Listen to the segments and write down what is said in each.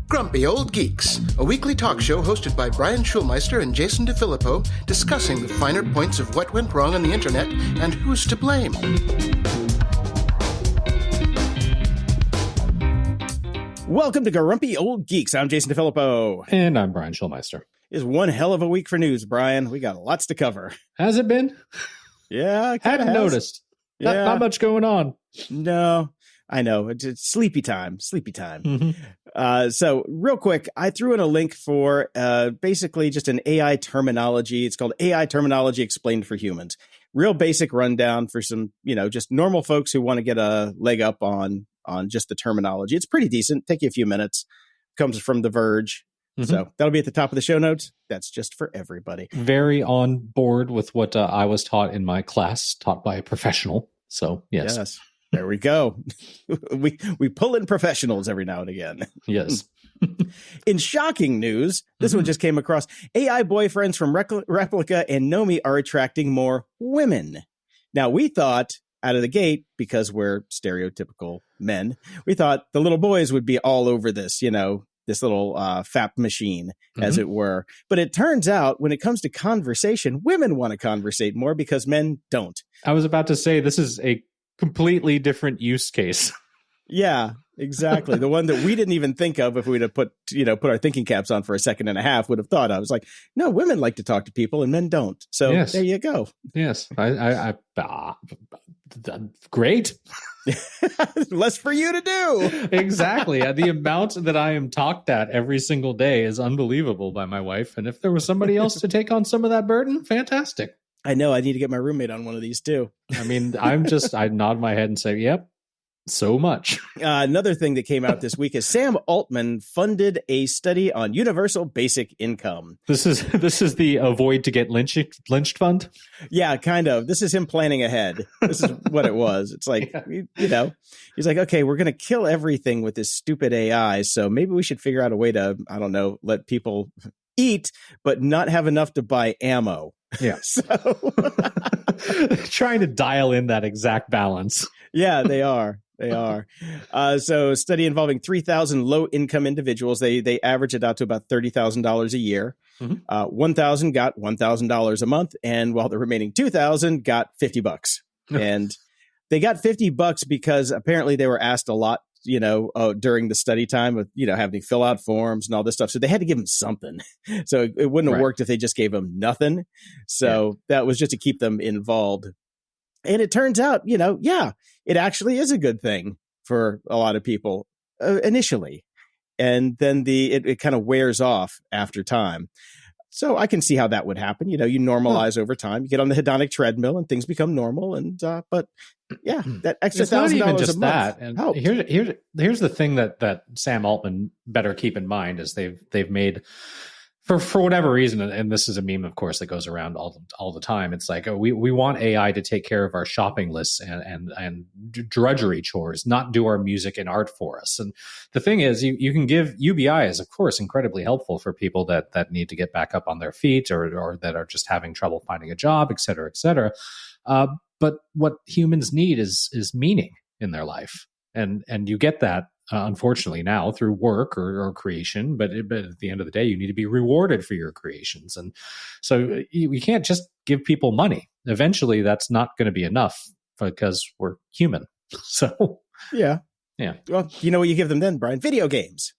Grumpy Old Geeks, a weekly talk show hosted by Brian Schulmeister and Jason DeFilippo, discussing the finer points of what went wrong on the internet and who's to blame. Welcome to Grumpy Old Geeks. I'm Jason DeFilippo. And I'm Brian Schulmeister. It's one hell of a week for news, Brian. We got lots to cover. Has it been? Yeah, hadn't noticed. Yeah. Not much going on. No, I know. It's sleepy time. Mm-hmm. So real quick, I threw in a link for basically just an AI terminology. It's called AI Terminology Explained for Humans. Real basic rundown for some, just normal folks who want to get a leg up on just the terminology. It's pretty decent. Take you a few minutes. Comes from The Verge. Mm-hmm. So that'll be at the top of the show notes. That's just for everybody. Very on board with what I was taught in my class, taught by a professional. So, yes. There we go. we pull in professionals every now and again. Yes. In shocking news, this one just came across. AI boyfriends from Replika and Nomi are attracting more women. Now, we thought out of the gate, because we're stereotypical men, we thought the little boys would be all over this, this little FAP machine, as it were. But it turns out when it comes to conversation, women want to conversate more because men don't. I was about to say, this is a completely different use case. Yeah, exactly. The one that we didn't even think of if we'd have put our thinking caps on for a second and a half would have thought. I was like, no, women like to talk to people and men don't. So yes. There you go. Yes. Great. Less for you to do. Exactly. The amount that I am talked at every single day is unbelievable by my wife. And if there was somebody else to take on some of that burden, fantastic. I know. I need to get my roommate on one of these too. I mean, I nod my head and say, yep. So much. Another thing that came out this week is Sam Altman funded a study on universal basic income. This is the avoid to get lynched fund? Yeah, kind of. This is him planning ahead. This is what it was. It's like, he's like, okay, we're going to kill everything with this stupid AI. So maybe we should figure out a way to, let people eat, but not have enough to buy ammo. Yeah. So trying to dial in that exact balance. Yeah, they are. They are. So a study involving 3,000 low-income individuals. They average it out to about $30,000 a year. Mm-hmm. 1,000 got $1,000 a month, and while the remaining 2,000 got $50. And they got $50 because apparently they were asked a lot, during the study time of, having to fill out forms and all this stuff. So they had to give them something. So it wouldn't have worked if they just gave them nothing. So that was just to keep them involved. And it turns out, it actually is a good thing for a lot of people initially. And then it kind of wears off after time. So I can see how that would happen. You normalize over time. You get on the hedonic treadmill and things become normal. And but yeah, that extra $1,000 a month. That. And here's the thing that Sam Altman better keep in mind is they've made. For whatever reason, and this is a meme, of course, that goes around all the time. It's like we want AI to take care of our shopping lists and drudgery chores, not do our music and art for us. And the thing is, you can give UBI is, of course, incredibly helpful for people that need to get back up on their feet or that are just having trouble finding a job, et cetera, et cetera. But what humans need is meaning in their life, and you get that. Unfortunately now through work or creation, but at the end of the day, you need to be rewarded for your creations. And so we can't just give people money. Eventually that's not going to be enough because we're human. So yeah. Well, you know what you give them then, Brian? Video games.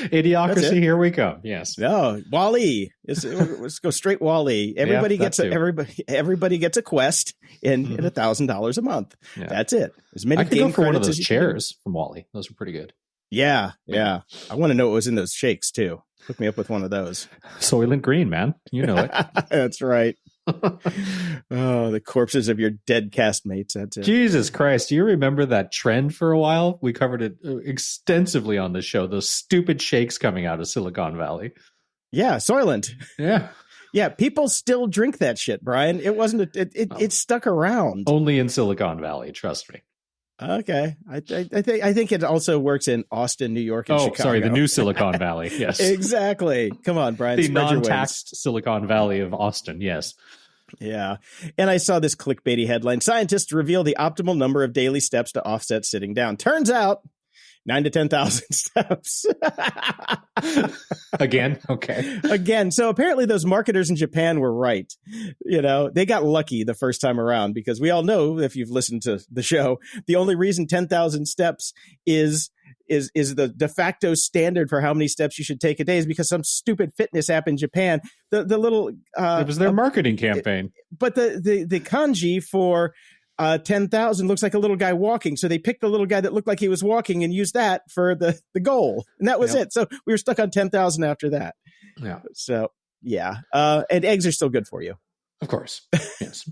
Idiocracy, here we come. Yes. No, WALL-E. Let's go straight WALL-E. Everybody gets a Quest and $1,000 a month. Yeah. That's it. As many I could go for one of those chairs from WALL-E. Those are pretty good. Yeah. I want to know what was in those shakes too. Hook me up with one of those. Soylent Green, man. You know it. That's right. Oh, the corpses of your dead castmates. That's it. Jesus Christ. Do you remember that trend for a while? We covered it extensively on the show. Those stupid shakes coming out of Silicon Valley. Yeah. Soylent. Yeah. Yeah. People still drink that shit, Brian. It wasn't, it stuck around. Only in Silicon Valley. Trust me. Okay. I think it also works in Austin, New York, and Chicago. Sorry, the new Silicon Valley. Yes. Exactly. Come on, Brian. The non-taxed Silicon Valley of Austin. Yes. Yeah. And I saw this clickbaity headline. Scientists reveal the optimal number of daily steps to offset sitting down. Turns out 9 to 10,000 steps. Again, okay. Again. So apparently those marketers in Japan were right. They got lucky the first time around, because we all know, if you've listened to the show, the only reason 10,000 steps is the de facto standard for how many steps you should take a day is because some stupid fitness app in Japan, the little it was their marketing campaign. But the kanji for 10,000 looks like a little guy walking. So they picked the little guy that looked like he was walking and used that for the goal. And that was it. So we were stuck on 10,000 after that. Yeah. So, yeah. And eggs are still good for you. Of course. Yes.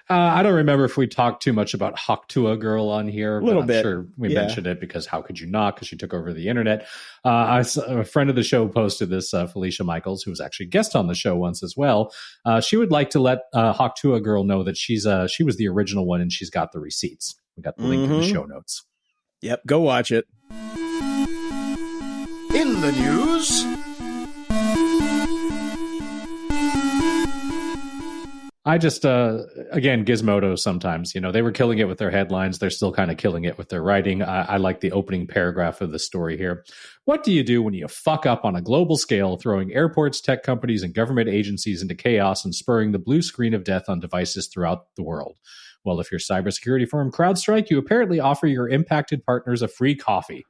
I don't remember if we talked too much about Hawktua Girl on here. A little I'm bit. Sure we mentioned it, because how could you not? Because she took over the internet. A friend of the show posted this, Felicia Michaels, who was actually a guest on the show once as well. She would like to let Hawktua Girl know that she was the original one, and she's got the receipts. We got the link in the show notes. Yep. Go watch it. In the news, I just, again, Gizmodo sometimes, they were killing it with their headlines. They're still kind of killing it with their writing. I like the opening paragraph of the story here. What do you do when you fuck up on a global scale, throwing airports, tech companies, and government agencies into chaos and spurring the blue screen of death on devices throughout the world? Well, if you're cybersecurity firm CrowdStrike, you apparently offer your impacted partners a free coffee.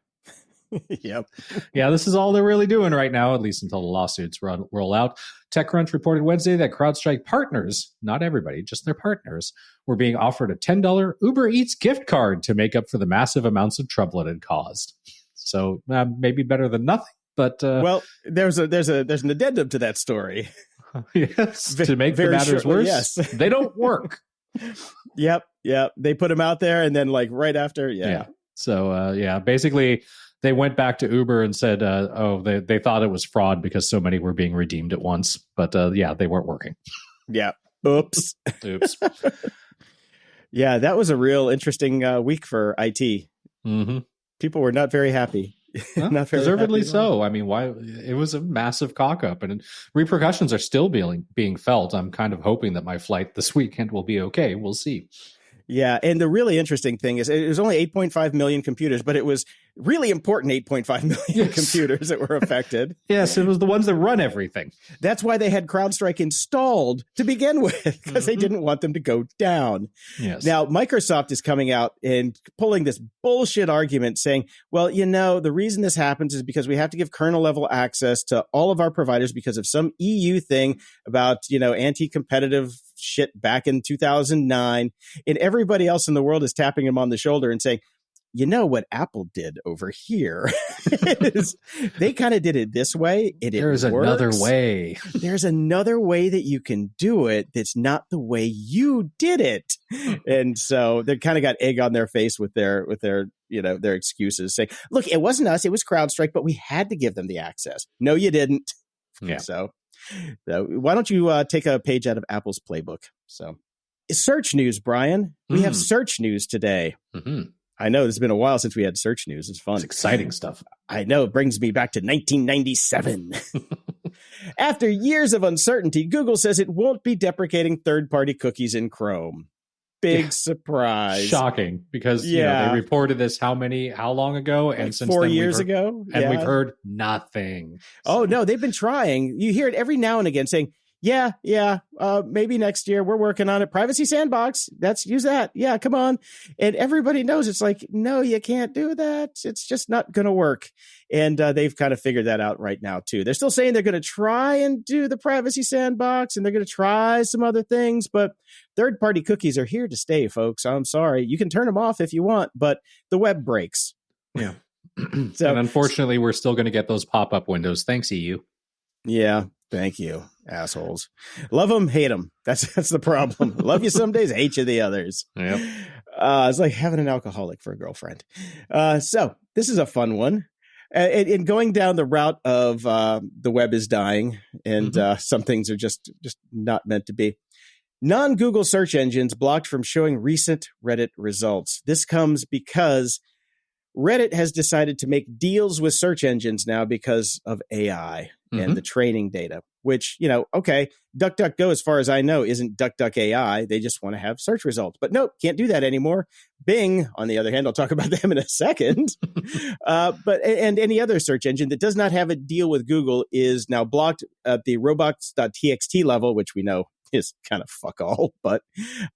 Yep. Yeah, this is all they're really doing right now, at least until the lawsuits roll out. TechCrunch reported Wednesday that CrowdStrike partners, not everybody, just their partners, were being offered a $10 Uber Eats gift card to make up for the massive amounts of trouble it had caused. So maybe better than nothing. But well, there's an addendum to that story. Yes, to make the matters worse, yes. They don't work. Yep. They put them out there, and then right after, yeah. So basically, they went back to Uber and said, they thought it was fraud because so many were being redeemed at once. But they weren't working. Yeah. Oops. Yeah, that was a real interesting week for IT. Mm-hmm. People were not very happy. Well, not very deservedly happy so. I mean, why? It was a massive cock up, and repercussions are still being felt. I'm kind of hoping that my flight this weekend will be okay. We'll see. Yeah, and the really interesting thing is it was only 8.5 million computers, but it was really important 8.5 million computers that were affected. Yes, it was the ones that run everything. That's why they had CrowdStrike installed to begin with, because they didn't want them to go down. Yes. Now, Microsoft is coming out and pulling this bullshit argument saying, well, the reason this happens is because we have to give kernel level access to all of our providers because of some EU thing about, anti-competitive shit back in 2009. And everybody else in the world is tapping him on the shoulder and saying, what Apple did over here is they kind of did it this way. There's another way. There's another way that you can do it that's not the way you did it. And so they kind of got egg on their face with their their excuses, saying, look, it wasn't us, it was CrowdStrike, but we had to give them the access. No, you didn't. Yeah. So why don't you take a page out of Apple's playbook? So search news, Brian. We have search news today. Mm-hmm. I know it's been a while since we had search news. It's fun. It's exciting stuff. I know. It brings me back to 1997. After years of uncertainty, Google says it won't be deprecating third-party cookies in Chrome. Big surprise. Shocking, because they reported this how long ago? And since 4 then years ago. And we've heard nothing. Oh, no, they've been trying. You hear it every now and again saying, maybe next year. We're working on it. Privacy Sandbox. Use that. Yeah, come on. And everybody knows it's like, no, you can't do that. It's just not going to work. And they've kind of figured that out right now, too. They're still saying they're going to try and do the Privacy Sandbox, and they're going to try some other things. But third-party cookies are here to stay, folks. I'm sorry. You can turn them off if you want, but the web breaks. Yeah. So, and unfortunately, we're still going to get those pop-up windows. Thanks, EU. Yeah. Thank you, assholes. Love them, hate them. That's the problem. Love you some days, hate you the others. Yep. It's like having an alcoholic for a girlfriend. So this is a fun one. In going down the route of the web is dying, and some things are just not meant to be. Non-Google search engines blocked from showing recent Reddit results. This comes because Reddit has decided to make deals with search engines now because of AI and the training data. which, okay, DuckDuckGo, as far as I know, isn't DuckDuck AI. They just want to have search results. But nope, can't do that anymore. Bing, on the other hand, I'll talk about them in a second. But any other search engine that does not have a deal with Google is now blocked at the robots.txt level, which we know is kind of fuck all, but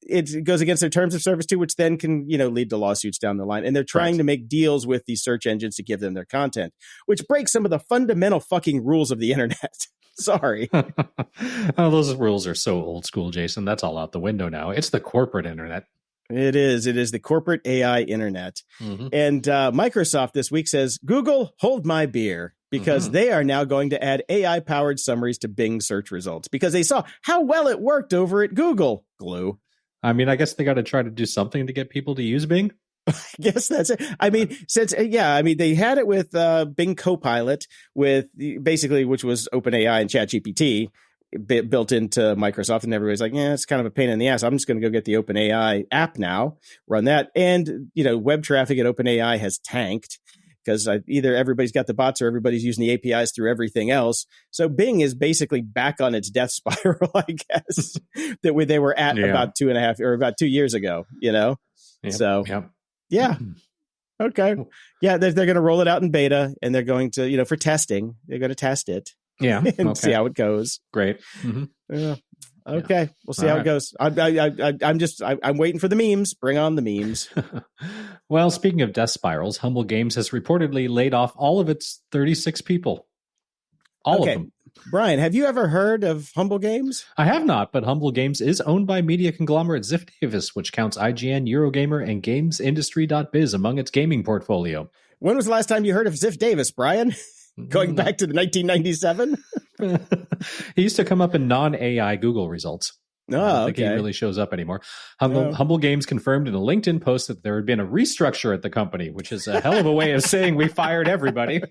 it goes against their terms of service too, which then can, lead to lawsuits down the line. And they're trying to make deals with these search engines to give them their content, which breaks some of the fundamental fucking rules of the internet. Sorry. Oh, those rules are so old school, Jason. That's all out the window now. It's the corporate internet. It is the corporate AI internet. Mm-hmm. And Microsoft this week says, Google, hold my beer. Because they are now going to add AI-powered summaries to Bing search results because they saw how well it worked over at Google. Glue. I mean, I guess they got to try to do something to get people to use Bing. I guess that's it. I mean, they had it with Bing Copilot with basically, which was OpenAI and ChatGPT built into Microsoft, and everybody's like, yeah, it's kind of a pain in the ass. I'm just going to go get the OpenAI app now, run that. And, web traffic at OpenAI has tanked. Because either everybody's got the bots or everybody's using the APIs through everything else. So Bing is basically back on its death spiral, I guess, that they were at about 2 years ago, Yep, So, yeah. Okay. Yeah, they're going to roll it out in beta, and they're going to, for testing, they're going to test it. Yeah. And see how it goes. Great. Mm-hmm. Yeah. Okay, we'll see how it goes. I'm waiting for the memes. Bring on the memes. Well, speaking of death spirals, Humble Games has reportedly laid off all of its 36 people. All of them. Brian, have you ever heard of Humble Games? I have not, but Humble Games is owned by media conglomerate Ziff Davis, which counts IGN, Eurogamer, and GamesIndustry.biz among its gaming portfolio. When was the last time you heard of Ziff Davis, Brian? Going back to the 1997? He used to come up in non-AI Google results. I don't think he really shows up anymore. Humble Games confirmed in a LinkedIn post that there had been a restructure at the company, which is a hell of a way of saying we fired everybody.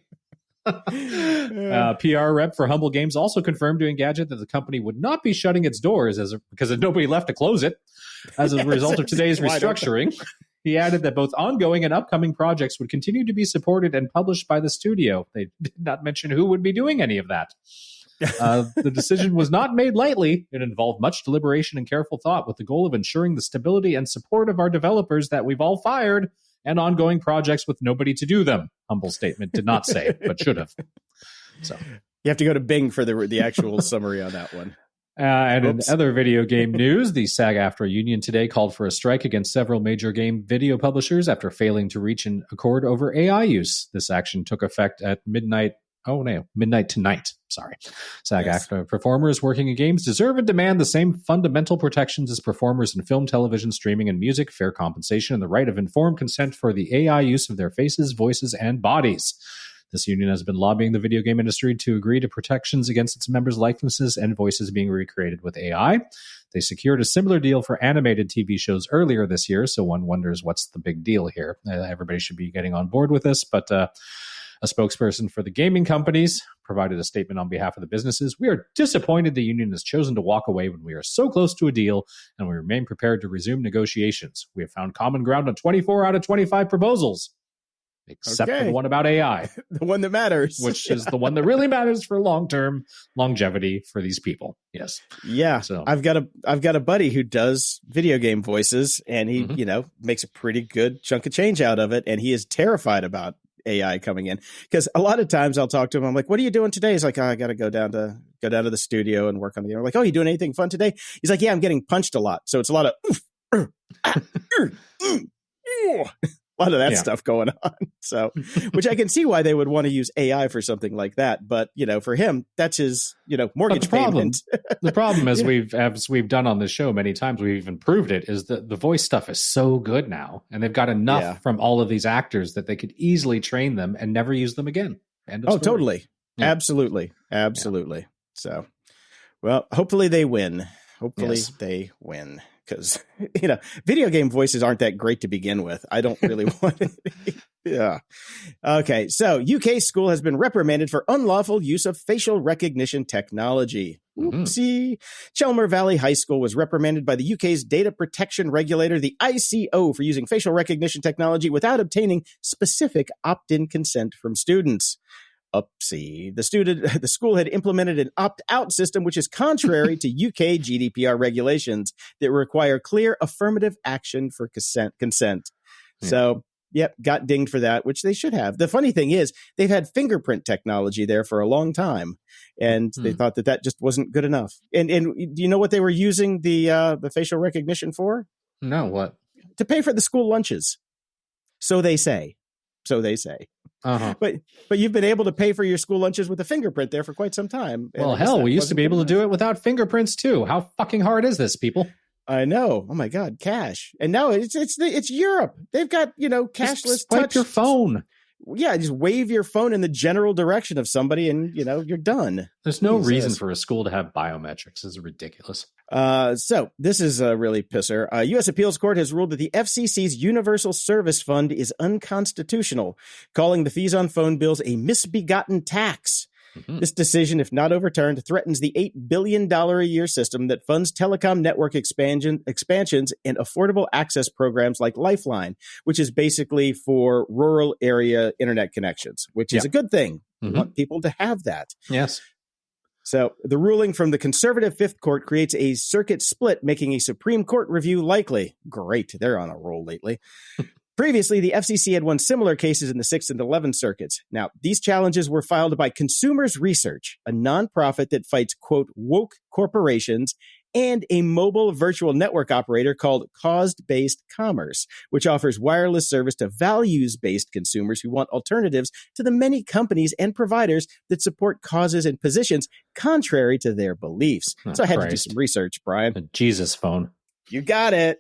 PR rep for Humble Games also confirmed to Engadget that the company would not be shutting its doors because nobody left to close it as a result of today's restructuring. He added that both ongoing and upcoming projects would continue to be supported and published by the studio. They did not mention who would be doing any of that. The decision was not made lightly. It involved much deliberation and careful thought with the goal of ensuring the stability and support of our developers that we've all fired and ongoing projects with nobody to do them. Humble statement did not say, but should have. So you have to go to Bing for the actual summary on that one. And in other video game news, the SAG-AFTRA union today called for a strike against several major game video publishers after failing to reach an accord over AI use. This action took effect at midnight tonight. Sorry. SAG-AFTRA performers working in games deserve and demand the same fundamental protections as performers in film, television, streaming, and music, fair compensation, and the right of informed consent for the AI use of their faces, voices, and bodies. This union has been lobbying the video game industry to agree to protections against its members' likenesses and voices being recreated with AI. They secured a similar deal for animated TV shows earlier this year, so one wonders what's the big deal here. Everybody should be getting on board with this, but a spokesperson for the gaming companies provided a statement on behalf of the businesses. We are disappointed the union has chosen to walk away when we are so close to a deal, and we remain prepared to resume negotiations. We have found common ground on 24 out of 25 proposals. Except for the one about AI. The one that matters. Which is the one that really matters for long-term longevity for these people. Yes. Yeah. So I've got a buddy who does video game voices, and he, makes a pretty good chunk of change out of it. And he is terrified about AI coming in, because a lot of times I'll talk to him. I'm like, what are you doing today? He's like, I got to go down to the studio and work on the game. I'm like, oh, you doing anything fun today? He's like, yeah, I'm getting punched a lot. So it's a lot of, a lot of that stuff going on. So, which I can see why they would want to use AI for something like that. But, for him, that's his, mortgage payment. The problem, as we've done on the show many times, we've even proved it, is that the voice stuff is so good now. And they've got enough from all of these actors that they could easily train them and never use them again. End of story. Totally. Yeah. Absolutely. Yeah. So, well, hopefully they win. They win. Because, video game voices aren't that great to begin with. I don't really want it. Yeah. Okay. So, UK school has been reprimanded for unlawful use of facial recognition technology. Oopsie. Chelmer Valley High School was reprimanded by the UK's data protection regulator, the ICO, for using facial recognition technology without obtaining specific opt-in consent from students. Upsie. The school had implemented an opt-out system, which is contrary to UK GDPR regulations that require clear affirmative action for consent. Yeah. So, yep, got dinged for that, which they should have. The funny thing is, they've had fingerprint technology there for a long time, and they thought that just wasn't good enough. And do you know what they were using the facial recognition for? No, what? To pay for the school lunches. So they say. Uh-huh. But you've been able to pay for your school lunches with a fingerprint there for quite some time. Well, hell, we used to be able to do it without fingerprints too. How fucking hard is this, people? I know. Oh my God, cash. And now it's Europe. They've got, cashless just swipe touch. your phone. Yeah, just wave your phone in the general direction of somebody and, you're done. There's no reason for a school to have biometrics. This is ridiculous. So this is a really pisser. U.S. Appeals Court has ruled that the FCC's Universal Service Fund is unconstitutional, calling the fees on phone bills a misbegotten tax. Mm-hmm. This decision, if not overturned, threatens the $8 billion a year system that funds telecom network expansions and affordable access programs like Lifeline, which is basically for rural area internet connections, which is a good thing. Mm-hmm. We want people to have that. Yes. So the ruling from the conservative Fifth Court creates a circuit split, making a Supreme Court review likely. Great. They're on a roll lately. Previously, the FCC had won similar cases in the 6th and 11th circuits. Now, these challenges were filed by Consumers Research, a nonprofit that fights, quote, woke corporations, and a mobile virtual network operator called Cause-Based Commerce, which offers wireless service to values-based consumers who want alternatives to the many companies and providers that support causes and positions contrary to their beliefs. So I had to do some research, Brian. A Jesus phone. You got it.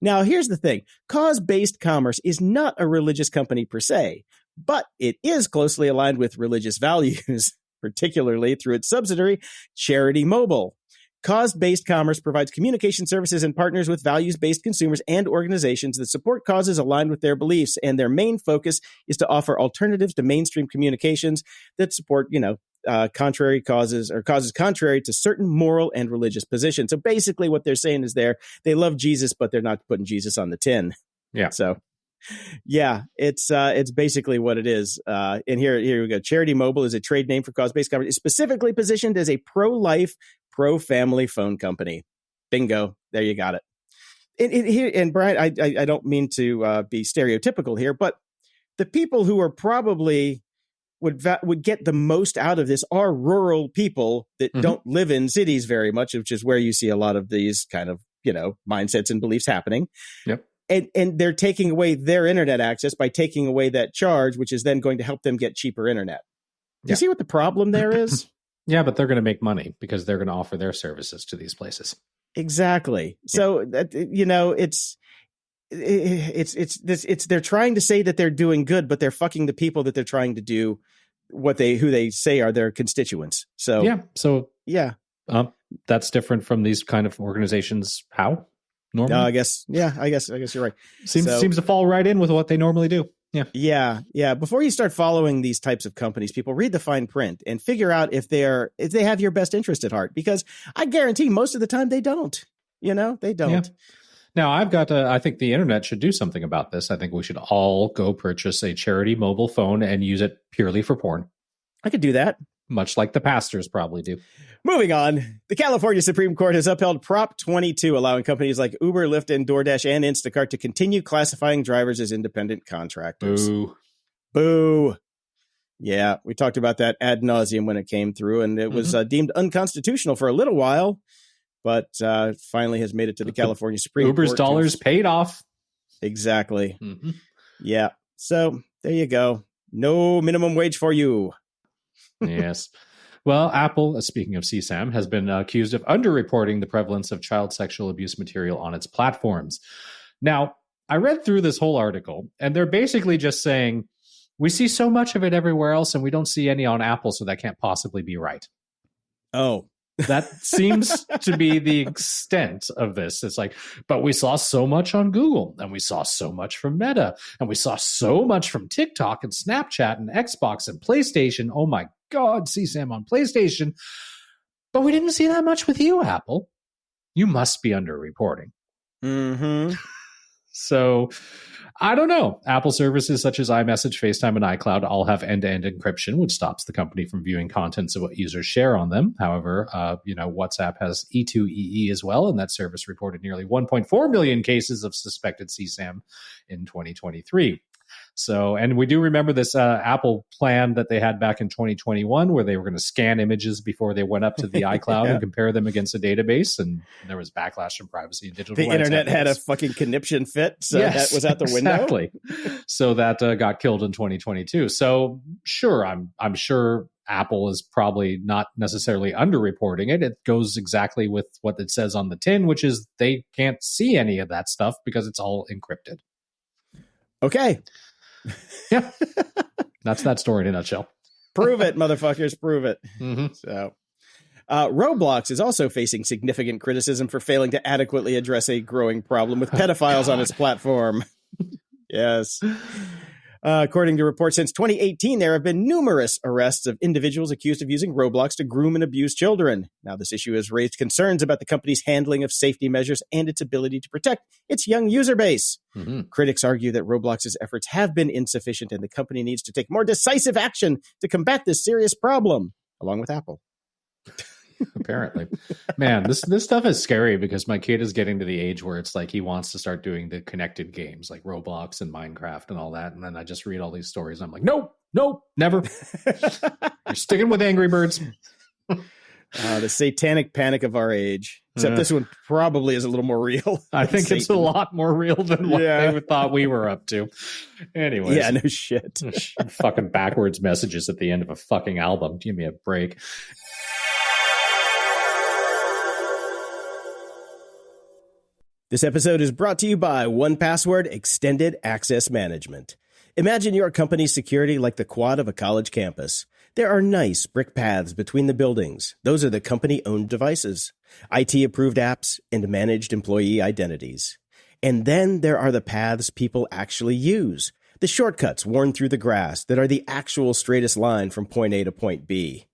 Now, here's the thing. Cause-Based Commerce is not a religious company per se, but it is closely aligned with religious values, particularly through its subsidiary, Charity Mobile. Cause-Based Commerce provides communication services and partners with values-based consumers and organizations that support causes aligned with their beliefs, and their main focus is to offer alternatives to mainstream communications that support, contrary causes or causes contrary to certain moral and religious positions. So basically what they're saying is they love Jesus, but they're not putting Jesus on the tin. Yeah. So yeah, it's basically what it is. And here we go. Charity Mobile is a trade name for cause-based commerce. It's specifically positioned as a pro-life, pro-family phone company. Bingo. There you got it. And Brian, I don't mean to be stereotypical here, but the people who are probably would get the most out of this are rural people that don't live in cities very much, which is where you see a lot of these kind of, mindsets and beliefs happening. Yep. And they're taking away their internet access by taking away that charge, which is then going to help them get cheaper internet. Do you see what the problem there is? Yeah, but they're going to make money because they're going to offer their services to these places. Exactly. So that, it's they're trying to say that they're doing good, but they're fucking the people that they're trying to do who they say are their constituents. So yeah. That's different from these kind of organizations. How? Normally? I guess you're right. Seems to fall right in with what they normally do. Yeah. Before you start following these types of companies, people read the fine print and figure out if they have your best interest at heart, because I guarantee most of the time they don't. They don't. Yeah. Now, I think the internet should do something about this. I think we should all go purchase a Charity Mobile phone and use it purely for porn. I could do that. Much like the pastors probably do. Moving on, the California Supreme Court has upheld Prop 22, allowing companies like Uber, Lyft, and DoorDash and Instacart to continue classifying drivers as independent contractors. Boo. Yeah, we talked about that ad nauseum when it came through, and it was deemed unconstitutional for a little while, but finally has made it to the California Supreme Court. Uber's dollars paid off. Exactly. Mm-hmm. Yeah. So there you go. No minimum wage for you. Yes. Well, Apple, speaking of CSAM, has been accused of underreporting the prevalence of child sexual abuse material on its platforms. Now, I read through this whole article, and they're basically just saying, we see so much of it everywhere else, and we don't see any on Apple, so that can't possibly be right. Oh. That seems to be the extent of this. It's like, but we saw so much on Google, and we saw so much from Meta, and we saw so much from TikTok and Snapchat and Xbox and PlayStation. Oh my God, CSAM on PlayStation. But we didn't see that much with you, Apple. You must be underreporting. Mm-hmm. So I don't know. Apple services such as iMessage, FaceTime, and iCloud all have end-to-end encryption, which stops the company from viewing contents of what users share on them. However, WhatsApp has E2EE as well, and that service reported nearly 1.4 million cases of suspected CSAM in 2023. So, and we do remember this Apple plan that they had back in 2021 where they were going to scan images before they went up to the iCloud and compare them against a database. And there was backlash from privacy and digital rights. The internet had a fucking conniption fit. So that was out the window. Exactly. So that got killed in 2022. So sure, I'm sure Apple is probably not necessarily underreporting it. It goes exactly with what it says on the tin, which is they can't see any of that stuff because it's all encrypted. Okay. Yeah. That's that story in a nutshell. Prove it, motherfuckers. Prove it. Mm-hmm. So, Roblox is also facing significant criticism for failing to adequately address a growing problem with pedophiles on its platform. Yes. According to reports, since 2018, there have been numerous arrests of individuals accused of using Roblox to groom and abuse children. Now, this issue has raised concerns about the company's handling of safety measures and its ability to protect its young user base. Mm-hmm. Critics argue that Roblox's efforts have been insufficient and the company needs to take more decisive action to combat this serious problem, along with Apple. Apparently. Man, this stuff is scary because my kid is getting to the age where it's like he wants to start doing the connected games like Roblox and Minecraft and all that. And then I just read all these stories. And I'm like, nope, never. You're sticking with Angry Birds. The satanic panic of our age. Except this one probably is a little more real. I think Satan. It's a lot more real than what they thought we were up to. Anyways. Yeah, no shit. Fucking backwards messages at the end of a fucking album. Give me a break. This episode is brought to you by 1Password Extended Access Management. Imagine your company's security like the quad of a college campus. There are nice brick paths between the buildings. Those are the company-owned devices, IT-approved apps, and managed employee identities. And then there are the paths people actually use, the shortcuts worn through the grass that are the actual straightest line from point A to point B.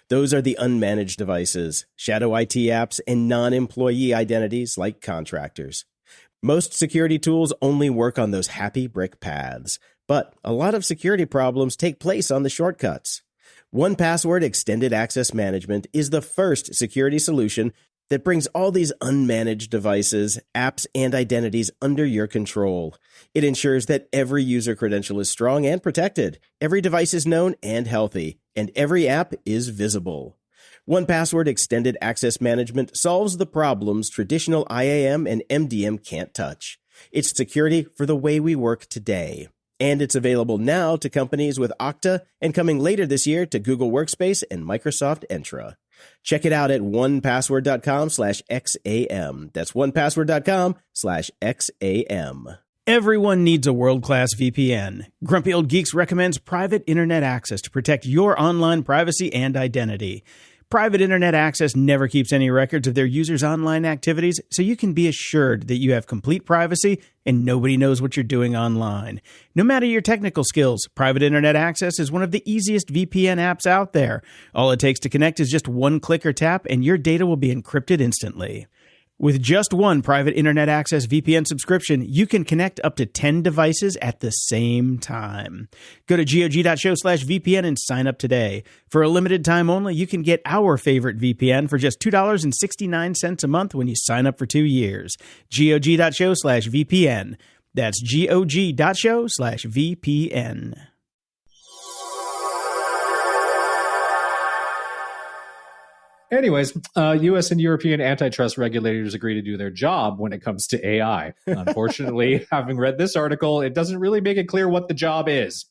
Those are the unmanaged devices, shadow IT apps, and non-employee identities like contractors. Most security tools only work on those happy brick paths, but a lot of security problems take place on the shortcuts. 1Password Extended Access Management is the first security solution that brings all these unmanaged devices, apps, and identities under your control. It ensures that every user credential is strong and protected, every device is known and healthy, and every app is visible. 1Password Extended Access Management solves the problems traditional IAM and MDM can't touch. It's security for the way we work today. And it's available now to companies with Okta and coming later this year to Google Workspace and Microsoft Entra. Check it out at 1password.com/XAM. That's 1password.com/XAM. Everyone needs a world-class VPN. Grumpy Old Geeks recommends private internet access to protect your online privacy and identity. Private internet access never keeps any records of their users' online activities, so you can be assured that you have complete privacy and nobody knows what you're doing online. No matter your technical skills, private internet access is one of the easiest VPN apps out there. All it takes to connect is just one click or tap, and your data will be encrypted instantly. With just one private internet access VPN subscription, you can connect up to 10 devices at the same time. Go to GOG.show/VPN and sign up today. For a limited time only, you can get our favorite VPN for just $2.69 a month when you sign up for 2 years. GOG.show/VPN. That's GOG.show/VPN. Anyways, U.S. and European antitrust regulators agree to do their job when it comes to AI. Unfortunately, having read this article, it doesn't really make it clear what the job is.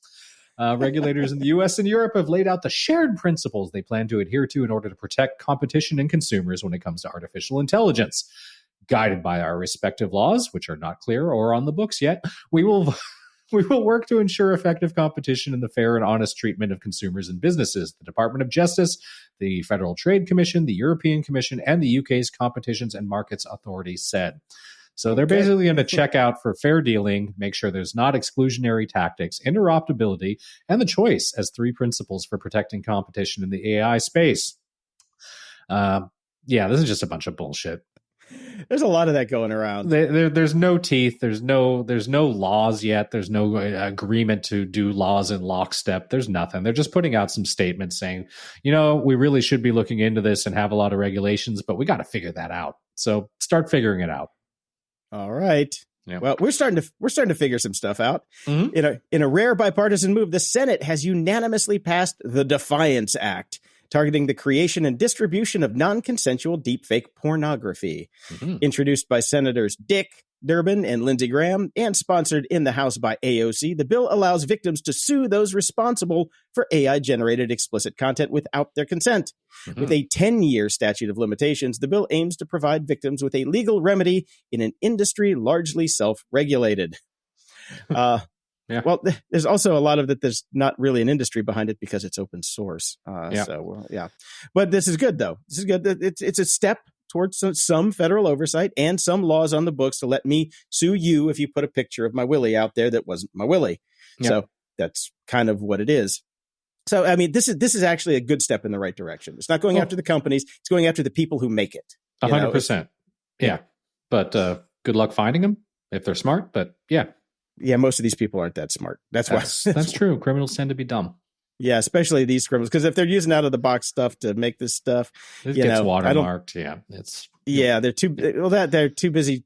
Regulators in the U.S. and Europe have laid out the shared principles they plan to adhere to in order to protect competition and consumers when it comes to artificial intelligence. Guided by our respective laws, which are not clear or on the books yet, we will work to ensure effective competition and the fair and honest treatment of consumers and businesses. The Department of Justice, the Federal Trade Commission, the European Commission, and the UK's Competitions and Markets Authority said. So they're basically going to check out for fair dealing, make sure there's not exclusionary tactics, interoperability, and the choice as 3 principles for protecting competition in the AI space. This is just a bunch of bullshit. There's a lot of that going around. There's no teeth. There's no laws yet. There's no agreement to do laws in lockstep. There's nothing. They're just putting out some statements saying, we really should be looking into this and have a lot of regulations, but we got to figure that out. So start figuring it out. All right. Yeah. Well, we're starting to figure some stuff out. Mm-hmm. In a rare bipartisan move, the Senate has unanimously passed the Defiance Act, targeting the creation and distribution of non-consensual deepfake pornography. Mm-hmm. Introduced by Senators Dick Durbin and Lindsey Graham, and sponsored in the House by AOC, the bill allows victims to sue those responsible for AI-generated explicit content without their consent. Mm-hmm. With a 10-year statute of limitations, the bill aims to provide victims with a legal remedy in an industry largely self-regulated. Yeah. Well, there's also a lot of that. There's not really an industry behind it because it's open source. But this is good, though. This is good. It's a step towards some federal oversight and some laws on the books to let me sue you if you put a picture of my willy out there that wasn't my willy. Yep. So that's kind of what it is. So, I mean, this is actually a good step in the right direction. It's not going after the companies. It's going after the people who make it. 100%. Yeah. But good luck finding them if they're smart. But yeah. Yeah, most of these people aren't that smart. That's why. That's true. Criminals tend to be dumb. Yeah, especially these criminals, because if they're using out of the box stuff to make this stuff, it gets watermarked. They're too busy,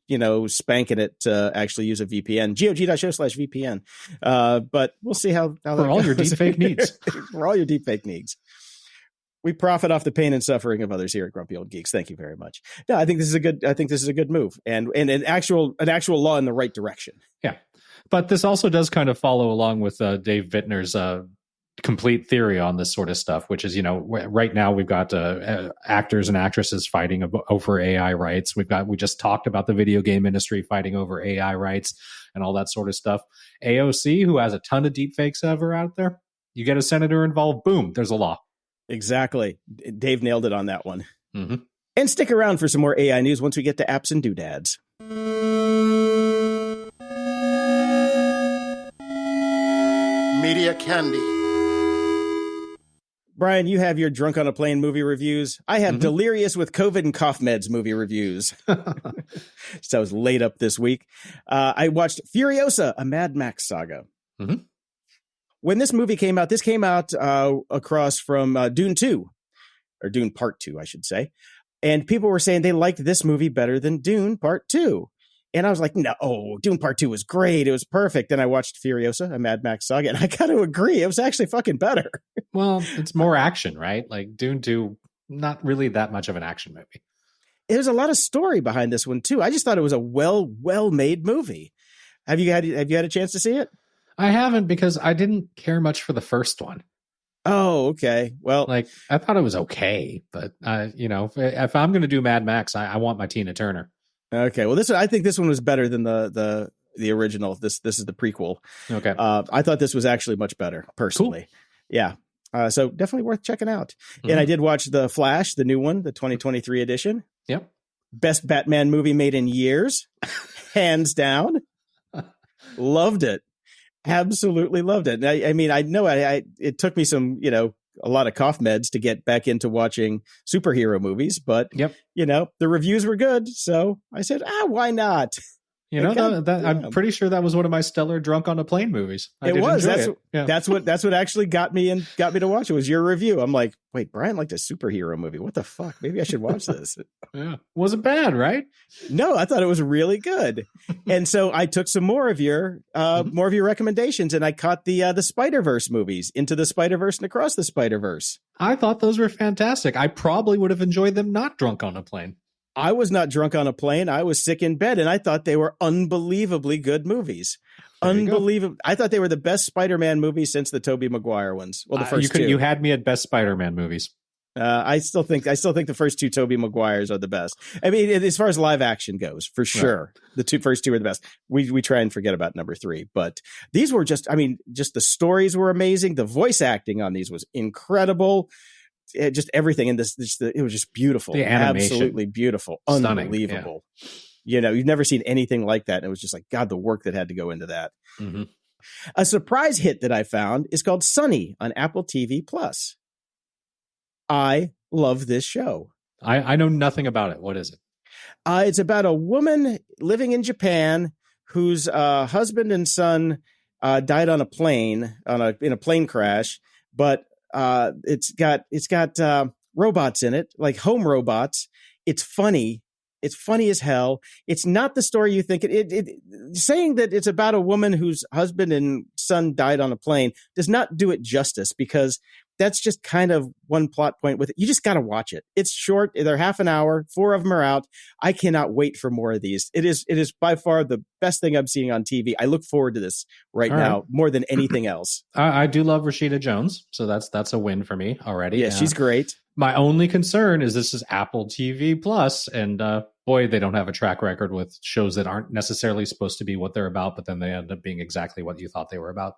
spanking it to actually use a VPN. GOG.show/VPN. But we'll see how for all your deepfake needs. For all your deepfake needs. We profit off the pain and suffering of others here at Grumpy Old Geeks. Thank you very much. No, I think this is a good move and an actual law in the right direction. Yeah. But this also does kind of follow along with Dave Bittner's complete theory on this sort of stuff, which is, right now we've got actors and actresses fighting over AI rights. We just talked about the video game industry fighting over AI rights and all that sort of stuff. AOC, who has a ton of deepfakes ever out there, you get a senator involved, boom, there's a law. Exactly. Dave nailed it on that one. Mm-hmm. And stick around for some more AI news once we get to apps and doodads. Media Candy. Brian, you have your Drunk on a Plane movie reviews. I have Delirious with COVID and Cough Meds movie reviews. So I was laid up this week. I watched Furiosa, a Mad Max saga. Mm-hmm. When this movie came out, across from Dune 2, or Dune Part 2, I should say. And people were saying they liked this movie better than Dune Part 2. And I was like, no, Dune Part 2 was great. It was perfect. Then I watched Furiosa, a Mad Max saga, and I got to agree. It was actually fucking better. Well, it's more action, right? Like Dune 2, not really that much of an action movie. There's a lot of story behind this one, too. I just thought it was a well-made movie. Have you had a chance to see it? I haven't, because I didn't care much for the first one. Oh, okay. Well, I thought it was okay, but if I'm going to do Mad Max, I want my Tina Turner. Okay. Well, I think this one was better than the original. This is the prequel. Okay. I thought this was actually much better, personally. Cool. Yeah. So definitely worth checking out. Mm-hmm. And I did watch The Flash, the new one, the 2023 edition. Yep. Best Batman movie made in years, hands down. Loved it. Absolutely loved it. I mean, I know it took me some, a lot of cough meds to get back into watching superhero movies, but the reviews were good. So I said, why not? I'm pretty sure that was one of my stellar Drunk on a Plane movies. That's what actually got me to watch it, was your review. I'm like, wait, Brian liked a superhero movie. What the fuck? Maybe I should watch this. Yeah. Wasn't bad, right? No, I thought it was really good. And so I took some more of your recommendations, and I caught the Spider-Verse movies, Into the Spider-Verse and Across the Spider-Verse. I thought those were fantastic. I probably would have enjoyed them not drunk on a plane. I was not drunk on a plane. I was sick in bed, and I thought they were unbelievably good movies. Unbelievable. I thought they were the best Spider-Man movies since the Tobey Maguire ones. Well, the first two. You had me at best Spider-Man movies. I still think the first two Tobey Maguires are the best. I mean, as far as live action goes, for sure, right. The first two are the best. We try and forget about number 3, but these were just the stories were amazing. The voice acting on these was incredible. Just everything in this, it was just beautiful. The animation. Absolutely beautiful. Stunning. Unbelievable. Yeah. You've never seen anything like that. And it was just like, God, the work that had to go into that. Mm-hmm. A surprise hit that I found is called Sunny on Apple TV+. I love this show. I know nothing about it. What is it? It's about a woman living in Japan whose husband and son died on a plane in a plane crash, but it's got robots in it, like home robots. It's funny. It's funny as hell. It's not the story you think. Saying that it's about a woman whose husband and son died on a plane does not do it justice, because that's just kind of one plot point with it. You just got to watch it. It's short. They're half an hour. 4 of them are out. I cannot wait for more of these. It is by far the best thing I'm seeing on TV. I look forward to this right now more than anything else. I do love Rashida Jones, so that's a win for me already. Yeah, she's great. My only concern is this is Apple TV Plus, and boy, they don't have a track record with shows that aren't necessarily supposed to be what they're about, but then they end up being exactly what you thought they were about.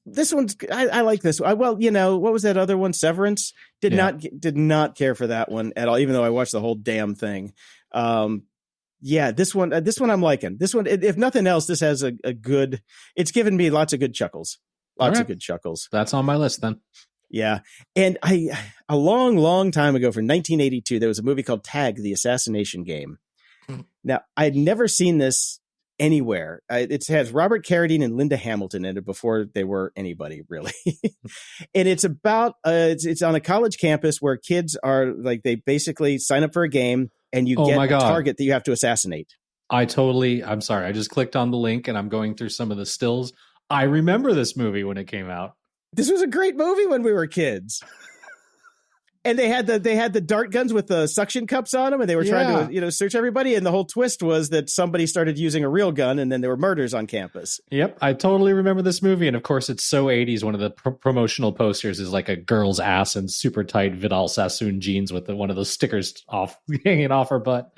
This one's I like this. Well, what was that other one? Severance. Did not care for that one at all, even though I watched the whole damn thing. This one I'm liking. This one, if nothing else, this has a good. It's given me lots of good chuckles. Lots of good chuckles. That's on my list then. Yeah, and a long time ago, from 1982, there was a movie called Tag: The Assassination Game. Now, I had never seen this anywhere. It has Robert Carradine and Linda Hamilton in it before they were anybody, really. And it's about it's on a college campus where kids are like, they basically sign up for a game and you get a target that you have to assassinate. I'm sorry, I just clicked on the link and I'm going through some of the stills. I remember this movie when it came out. This was a great movie when we were kids. And they had the dart guns with the suction cups on them, and they were trying to search everybody. And the whole twist was that somebody started using a real gun, and then there were murders on campus. Yep, I totally remember this movie, and of course, it's so 80s. One of the promotional posters is like a girl's ass in super tight Vidal Sassoon jeans with one of those stickers hanging off her butt.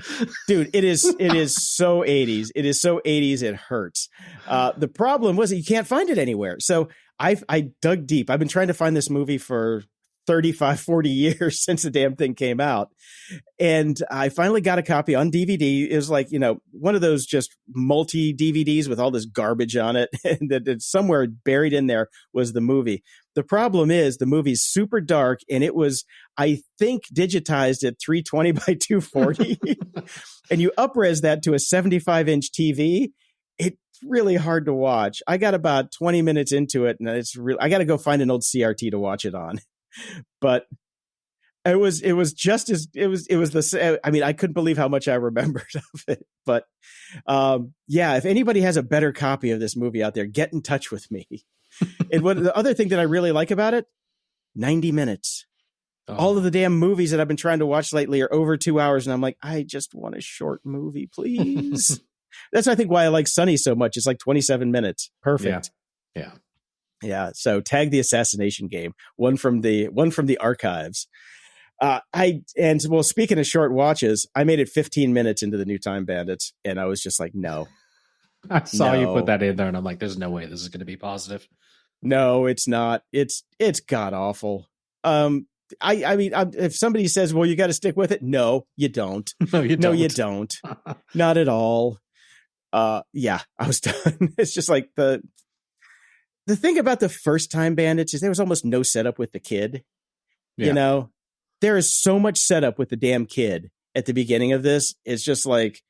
Dude, it is so 80s. It is so 80s. It hurts. The problem was that you can't find it anywhere. So I dug deep. I've been trying to find this movie for 35, 40 years since the damn thing came out. And I finally got a copy on DVD. It was like, one of those just multi DVDs with all this garbage on it. And that somewhere buried in there was the movie. The problem is the movie's super dark, and it was, I think, digitized at 320 by 240. And you up-res that to a 75-inch TV. It's really hard to watch. I got about 20 minutes into it, and I got to go find an old CRT to watch it on. But it was I couldn't believe how much I remembered of it. But if anybody has a better copy of this movie out there, get in touch with me. And the other thing that I really like about it, 90 minutes. Oh. All of the damn movies that I've been trying to watch lately are over 2 hours, and I'm like, I just want a short movie, please. That's, I think, why I like Sunny so much. It's like 27 minutes. Perfect. Yeah. Yeah. So Tag: The Assassination Game, one from the archives. Speaking of short watches, I made it 15 minutes into the new Time Bandits, and I was just like, no. I saw you put that in there, and I'm like, there's no way this is going to be positive. No, it's not. It's god awful. If somebody says, well, you got to stick with it. No, you don't. No, you don't. Not at all. I was done. It's just like the thing about the first Time Bandits is there was almost no setup with the kid. Yeah. There is so much setup with the damn kid at the beginning of this. It's just like,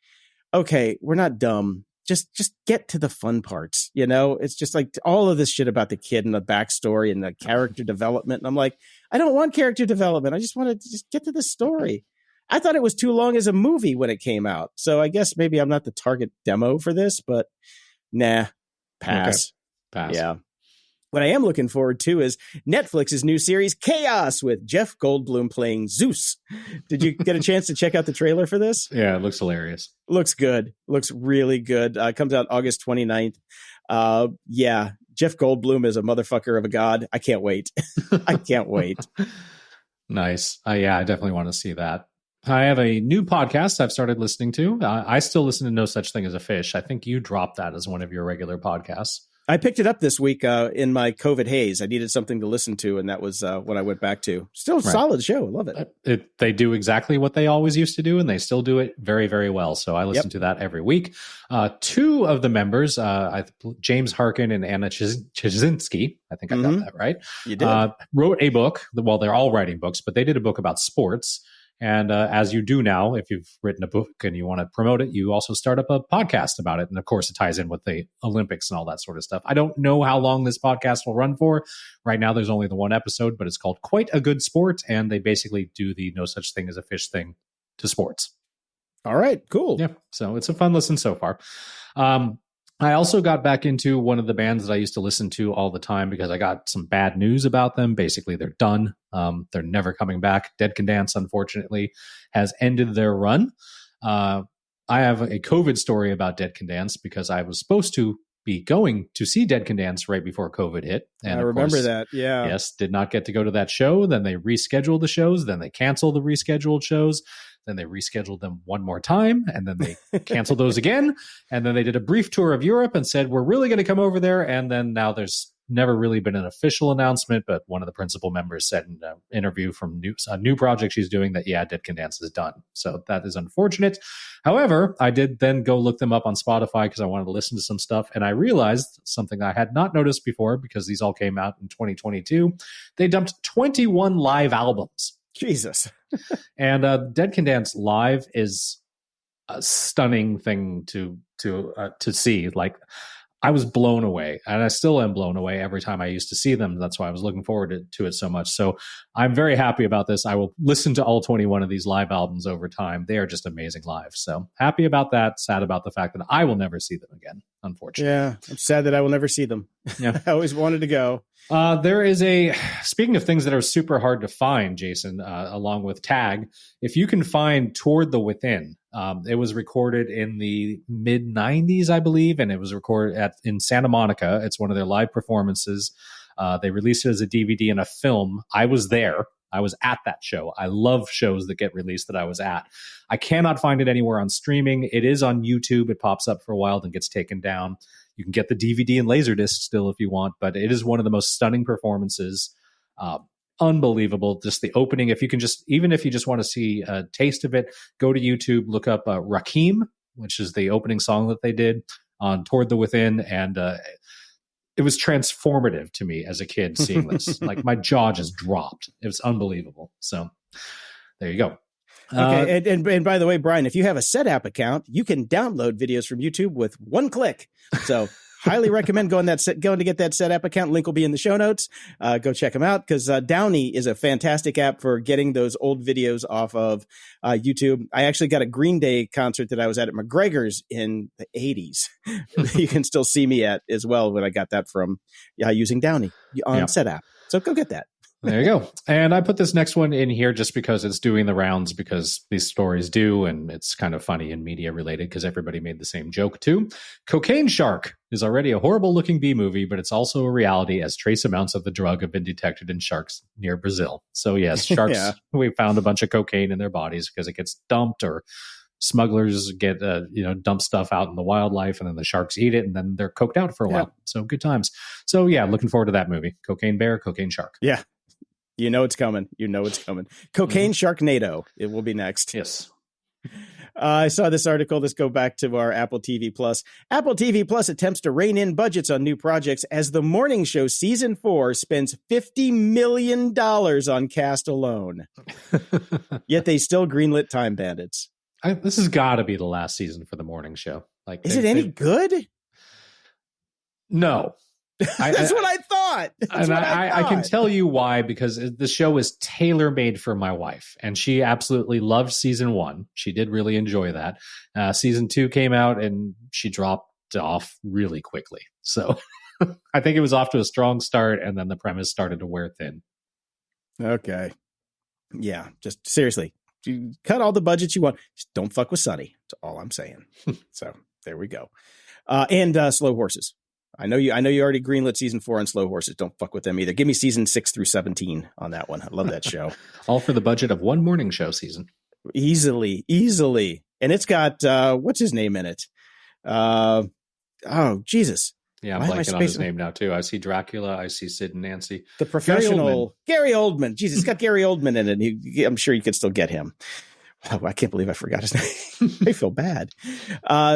okay, we're not dumb. Just get to the fun parts. It's just like all of this shit about the kid and the backstory and the character development. And I'm like, I don't want character development. I just want to just get to the story. I thought it was too long as a movie when it came out. So I guess maybe I'm not the target demo for this, but nah, pass. Okay. Pass. Yeah. What I am looking forward to is Netflix's new series, Chaos, with Jeff Goldblum playing Zeus. Did you get a chance to check out the trailer for this? Yeah, it looks hilarious. Looks good. Looks really good. Comes out August 29th. Jeff Goldblum is a motherfucker of a god. I can't wait. I can't wait. Nice. I definitely want to see that. I have a new podcast I've started listening to. I still listen to No Such Thing as a Fish. I think you dropped that as one of your regular podcasts. I picked it up this week in my COVID haze. I needed something to listen to, and that was what I went back to. Still a solid show. I love it. They do exactly what they always used to do, and they still do it very, very well. So I listen to that every week. 2 of the members, James Harkin and Anna Chizinski, I think I got that right. You did. Wrote a book. Well, they're all writing books, but they did a book about sports. And as you do now, if you've written a book and you want to promote it, you also start up a podcast about it. And of course, it ties in with the Olympics and all that sort of stuff. I don't know how long this podcast will run for. Right now, there's only the one episode, but it's called Quite a Good Sport. And they basically do the no such thing as a fish thing to sports. All right, cool. Yeah. So it's a fun listen so far. I also got back into one of the bands that I used to listen to all the time because I got some bad news about them. Basically, they're done. They're never coming back. Dead Can Dance, unfortunately, has ended their run. I have a COVID story about Dead Can Dance because I was supposed to be going to see Dead Can Dance right before COVID hit. And I remember that. Yeah. Yes, did not get to go to that show. Then they rescheduled the shows. Then they canceled the rescheduled shows. Then they rescheduled them one more time, and then they canceled those again. And then they did a brief tour of Europe and said, we're really going to come over there. And then now there's never really been an official announcement, but one of the principal members said in an interview from a new project she's doing that, yeah, Dead Can Dance is done. So that is unfortunate. However, I did then go look them up on Spotify because I wanted to listen to some stuff. And I realized something I had not noticed before because these all came out in 2022. They dumped 21 live albums. Jesus. And Dead Can Dance live is a stunning thing to see. Like, I was blown away, and I still am blown away every time I used to see them. That's why I was looking forward to it so much. So I'm very happy about this. I will listen to all 21 of these live albums over time. They are just amazing live. So happy about that. Sad about the fact that I will never see them again, unfortunately. Yeah, I'm sad that I will never see them. Yeah. I always wanted to go. There is speaking of things that are super hard to find, Jason, along with Tag, if you can find Toward the Within, it was recorded in the mid 90s, I believe, and it was recorded in Santa Monica. It's one of their live performances. They released it as a DVD and a film. I was there. I was at that show. I love shows that get released that I was at. I cannot find it anywhere on streaming. It is on YouTube. It pops up for a while, then gets taken down. You can get the DVD and Laserdisc still if you want, but it is one of the most stunning performances. Unbelievable. Just the opening. Even if you just want to see a taste of it, go to YouTube, look up Rakim, which is the opening song that they did on Toward the Within. And it was transformative to me as a kid seeing this. Like, my jaw just dropped. It was unbelievable. So there you go. Okay, and by the way, Brian, if you have a SetApp account, you can download videos from YouTube with one click. So highly recommend going to get that SetApp account. Link will be in the show notes. Go check them out because Downy is a fantastic app for getting those old videos off of YouTube. I actually got a Green Day concert that I was at McGregor's in the 80s. You can still see me at as well when I got that from using Downy on SetApp. So go get that. There you go. And I put this next one in here just because it's doing the rounds, because these stories do, and it's kind of funny and media related because everybody made the same joke too. Cocaine Shark is already a horrible looking B movie, but it's also a reality as trace amounts of the drug have been detected in sharks near Brazil. So yes, sharks, we found a bunch of cocaine in their bodies because it gets dumped, or smugglers get dump stuff out in the wildlife, and then the sharks eat it, and then they're coked out for a while. So good times. So yeah, looking forward to that movie. Cocaine Bear, Cocaine Shark. Yeah. You know it's coming. Cocaine Sharknado. It will be next. Yes. I saw this article. Let's go back to our Apple TV Plus. Apple TV Plus attempts to rein in budgets on new projects as The Morning Show Season 4 spends $50 million on cast alone. Yet they still greenlit Time Bandits. This has got to be the last season for The Morning Show. Like, is it any good? No. That's what I thought. I can tell you why, because the show is tailor-made for my wife, and she absolutely loved season 1. She did really enjoy that. Season 2 came out, and she dropped off really quickly. So I think it was off to a strong start, and then the premise started to wear thin. Okay. Yeah, just seriously. You cut all the budgets you want. Just don't fuck with Sunny. That's all I'm saying. So there we go. And Slow Horses. I know you already greenlit season 4 on Slow Horses. Don't fuck with them either. Give me season 6 through 17 on that one. I love that show. All for the budget of one morning show season. Easily. And it's got, what's his name in it? Oh, Jesus. Yeah, I'm blanking on his name now, too. I see Dracula. I see Sid and Nancy. The professional. Gary Oldman. Jesus, it's got Gary Oldman in it. I'm sure you could still get him. Oh, I can't believe I forgot his name. I feel bad.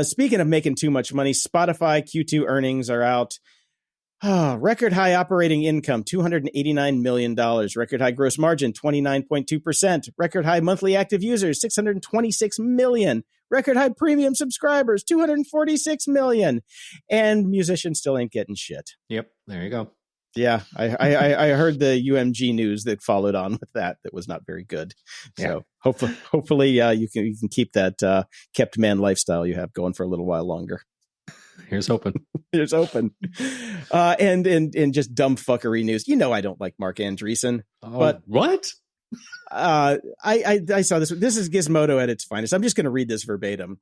Speaking of making too much money, Spotify Q2 earnings are out. Record high operating income, $289 million. Record high gross margin, 29.2%. Record high monthly active users, 626 million. Record high premium subscribers, 246 million. And musicians still ain't getting shit. Yep. There you go. Yeah, I heard the UMG news that followed on with that was not very good. So hopefully you can keep that kept man lifestyle you have going for a little while longer. Here's hoping. Here's hoping. And just dumb fuckery news. You know I don't like Mark Andreessen. But what? I saw this. This is Gizmodo at its finest. I'm just going to read this verbatim.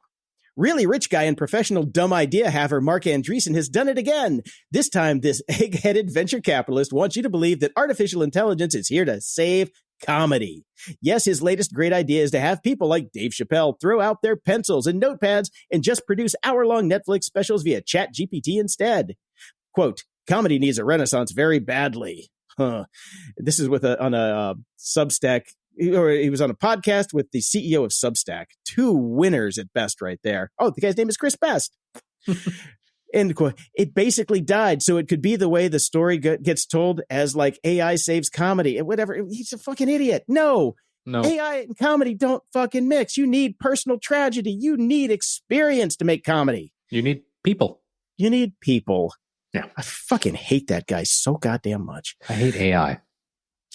Really rich guy and professional dumb idea haver Mark Andreessen has done it again. This time, this egg-headed venture capitalist wants you to believe that artificial intelligence is here to save comedy. Yes, his latest great idea is to have people like Dave Chappelle throw out their pencils and notepads and just produce hour-long Netflix specials via ChatGPT instead. Quote, comedy needs a renaissance very badly. This is on a Substack, or he was on a podcast with the CEO of Substack. Two winners at best right there. Oh, the guy's name is Chris Best. End quote. It basically died, so it could be the way the story gets told as like AI saves comedy and whatever. He's a fucking idiot. No. AI and comedy don't fucking mix. You need personal tragedy. You need experience to make comedy. You need people. Yeah. I fucking hate that guy so goddamn much. I hate AI.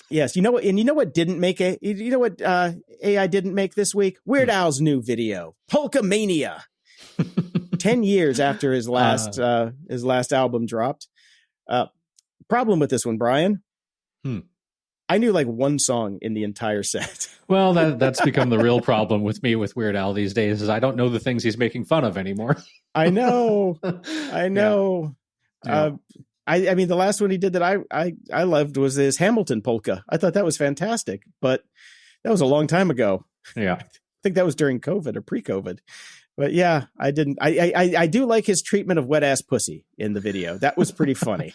Yes, you know what? And you know what didn't make it? You know what AI didn't make this week? Weird Al's new video, Polkamania. 10 years after his last album dropped. Problem with this one, Brian. I knew like one song in the entire set. Well, that's become the real problem with me with Weird Al these days. Is I don't know the things he's making fun of anymore. I know. Yeah. I mean, the last one he did that I loved was his Hamilton polka. I thought that was fantastic, but that was a long time ago. Yeah. I think that was during COVID or pre-COVID. But yeah, I didn't. I do like his treatment of wet ass pussy in the video. That was pretty funny.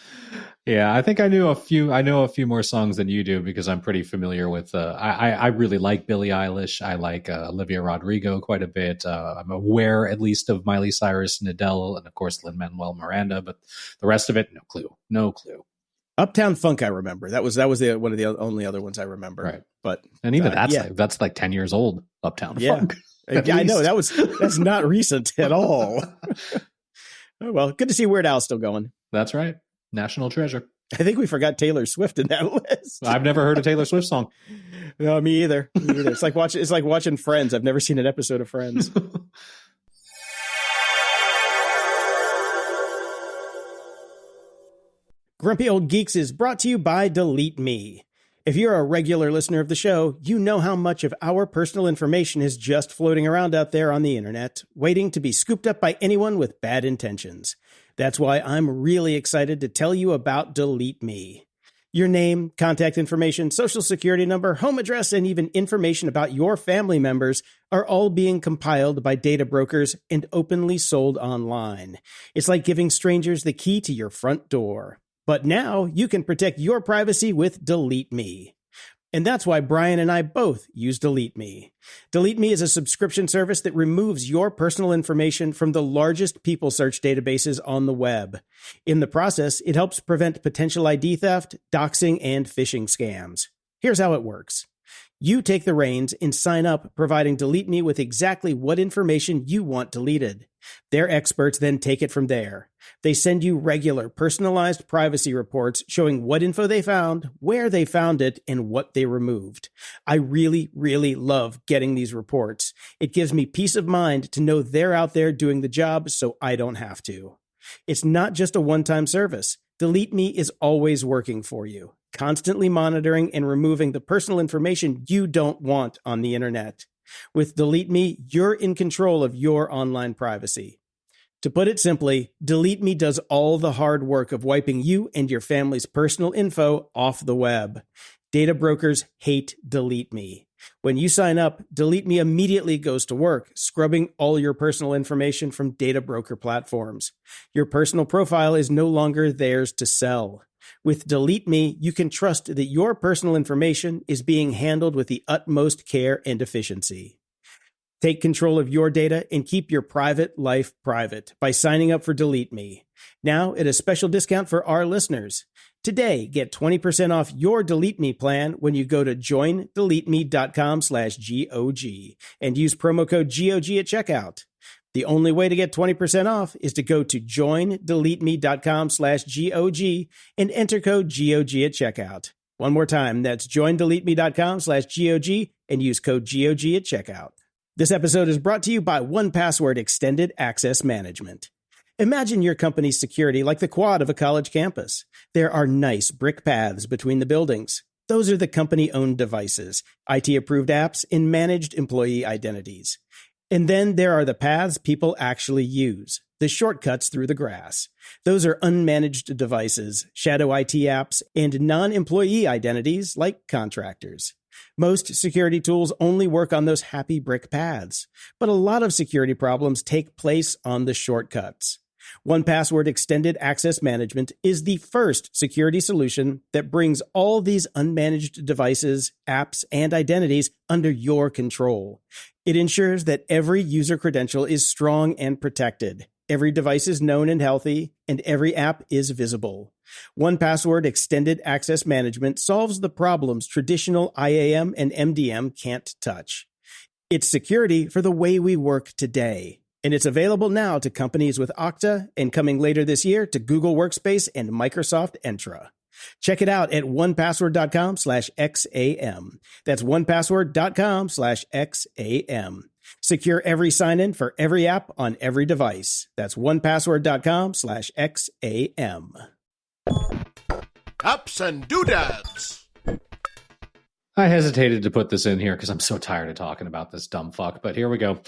Yeah, I think I know a few more songs than you do because I'm pretty familiar with. I really like Billie Eilish. I like Olivia Rodrigo quite a bit. I'm aware at least of Miley Cyrus and Adele, and of course Lin-Manuel Miranda. But the rest of it, no clue. Uptown Funk, I remember. That was one of the only other ones I remember. Right, but and even that's like 10 years old. Uptown Funk. Yeah, I know that's not recent at all. Oh, well, good to see Weird Al still going. That's right. National treasure. I think we forgot Taylor Swift in that list. I've never heard a Taylor Swift song. No, me either. It's like watching Friends. I've never seen an episode of Friends. Grumpy Old Geeks is brought to you by Delete Me. If you're a regular listener of the show, you know how much of our personal information is just floating around out there on the internet, waiting to be scooped up by anyone with bad intentions. That's why I'm really excited to tell you about Delete Me. Your name, contact information, social security number, home address, and even information about your family members are all being compiled by data brokers and openly sold online. It's like giving strangers the key to your front door. But now you can protect your privacy with Delete Me. And that's why Brian and I both use Delete Me. Delete Me is a subscription service that removes your personal information from the largest people search databases on the web. In the process, it helps prevent potential ID theft, doxing, and phishing scams. Here's how it works. You take the reins and sign up, providing Delete Me with exactly what information you want deleted. Their experts then take it from there. They send you regular, personalized privacy reports showing what info they found, where they found it, and what they removed. I really, really love getting these reports. It gives me peace of mind to know they're out there doing the job so I don't have to. It's not just a one-time service. Delete Me is always working for you, constantly monitoring and removing the personal information you don't want on the internet. With Delete Me, you're in control of your online privacy. To put it simply, Delete Me does all the hard work of wiping you and your family's personal info off the web. Data brokers hate Delete Me. When you sign up, Delete Me immediately goes to work, scrubbing all your personal information from data broker platforms. Your personal profile is no longer theirs to sell. With Delete Me, you can trust that your personal information is being handled with the utmost care and efficiency. Take control of your data and keep your private life private by signing up for Delete Me. Now at a special discount for our listeners. Today, get 20% off your Delete Me plan when you go to joindeleteme.com/GOG and use promo code GOG at checkout. The only way to get 20% off is to go to joindeleteme.com/GOG and enter code GOG at checkout. One more time, that's joindeleteme.com/GOG and use code GOG at checkout. This episode is brought to you by 1Password Extended Access Management. Imagine your company's security like the quad of a college campus. There are nice brick paths between the buildings. Those are the company-owned devices, IT-approved apps, and managed employee identities. And then there are the paths people actually use, the shortcuts through the grass. Those are unmanaged devices, shadow IT apps, and non-employee identities like contractors. Most security tools only work on those happy brick paths, but a lot of security problems take place on the shortcuts. 1Password Extended Access Management is the first security solution that brings all these unmanaged devices, apps, and identities under your control. It ensures that every user credential is strong and protected. Every device is known and healthy, and every app is visible. 1Password Extended Access Management solves the problems traditional IAM and MDM can't touch. It's security for the way we work today. And it's available now to companies with Okta and coming later this year to Google Workspace and Microsoft Entra. Check it out at 1password.com/XAM. That's 1password.com/XAM. Secure every sign-in for every app on every device. That's 1password.com/XAM. Ups and doodads. I hesitated to put this in here because I'm so tired of talking about this dumb fuck, but here we go.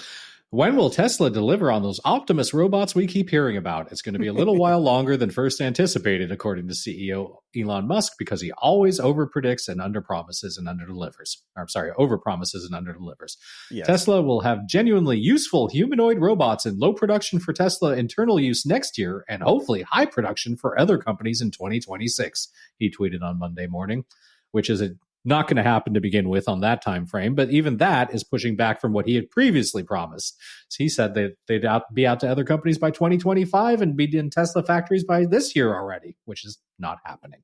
When will Tesla deliver on those Optimus robots we keep hearing about? It's going to be a little while longer than first anticipated, according to CEO Elon Musk, because he always overpredicts and underpromises and underdelivers. Overpromises and underdelivers. Yes. Tesla will have genuinely useful humanoid robots in low production for Tesla internal use next year and hopefully high production for other companies in 2026, he tweeted on Monday morning, which is not going to happen to begin with on that time frame, but even that is pushing back from what he had previously promised. So he said that they'd be out to other companies by 2025 and be in Tesla factories by this year already, which is not happening.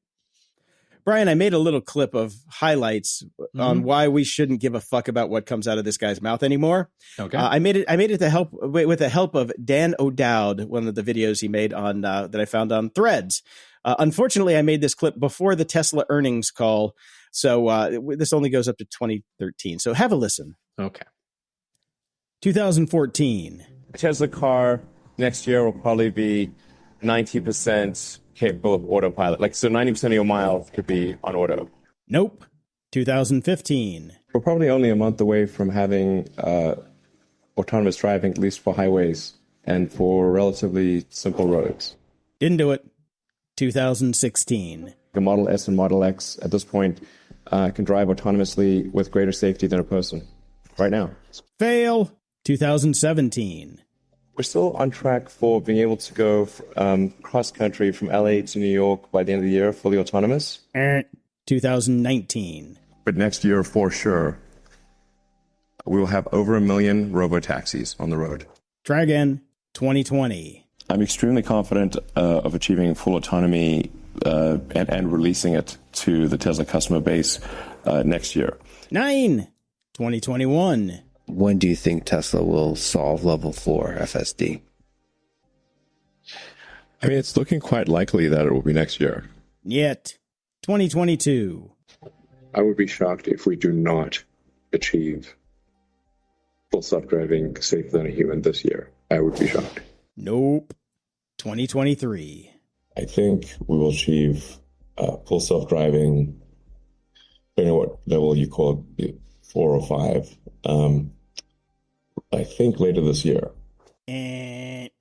Brian, I made a little clip of highlights on why we shouldn't give a fuck about what comes out of this guy's mouth anymore. Okay, I made it with the help of Dan O'Dowd, one of the videos he made on that I found on Threads. Unfortunately, I made this clip before the Tesla earnings call. So this only goes up to 2013. So have a listen. Okay. 2014. A Tesla car next year will probably be 90% capable of autopilot. So 90% of your miles could be on auto. Nope. 2015. We're probably only a month away from having autonomous driving, at least for highways and for relatively simple roads. Didn't do it. 2016. The Model S and Model X at this point can drive autonomously with greater safety than a person right now. Fail. 2017. We're still on track for being able to go cross-country from LA to New York by the end of the year, fully autonomous. 2019. But next year, for sure, we will have over 1 million robo-taxis on the road. Try again. 2020. I'm extremely confident of achieving full autonomy and releasing it to the Tesla customer base next year. 2021. When do you think Tesla will solve level 4 FSD? I mean, it's looking quite likely that it will be next year. Yet. 2022. I would be shocked if we do not achieve full self-driving safer than a human this year. I would be shocked. Nope. 2023. I think we will achieve full self-driving, I don't know what level you call it, 4 or 5, I think later this year. And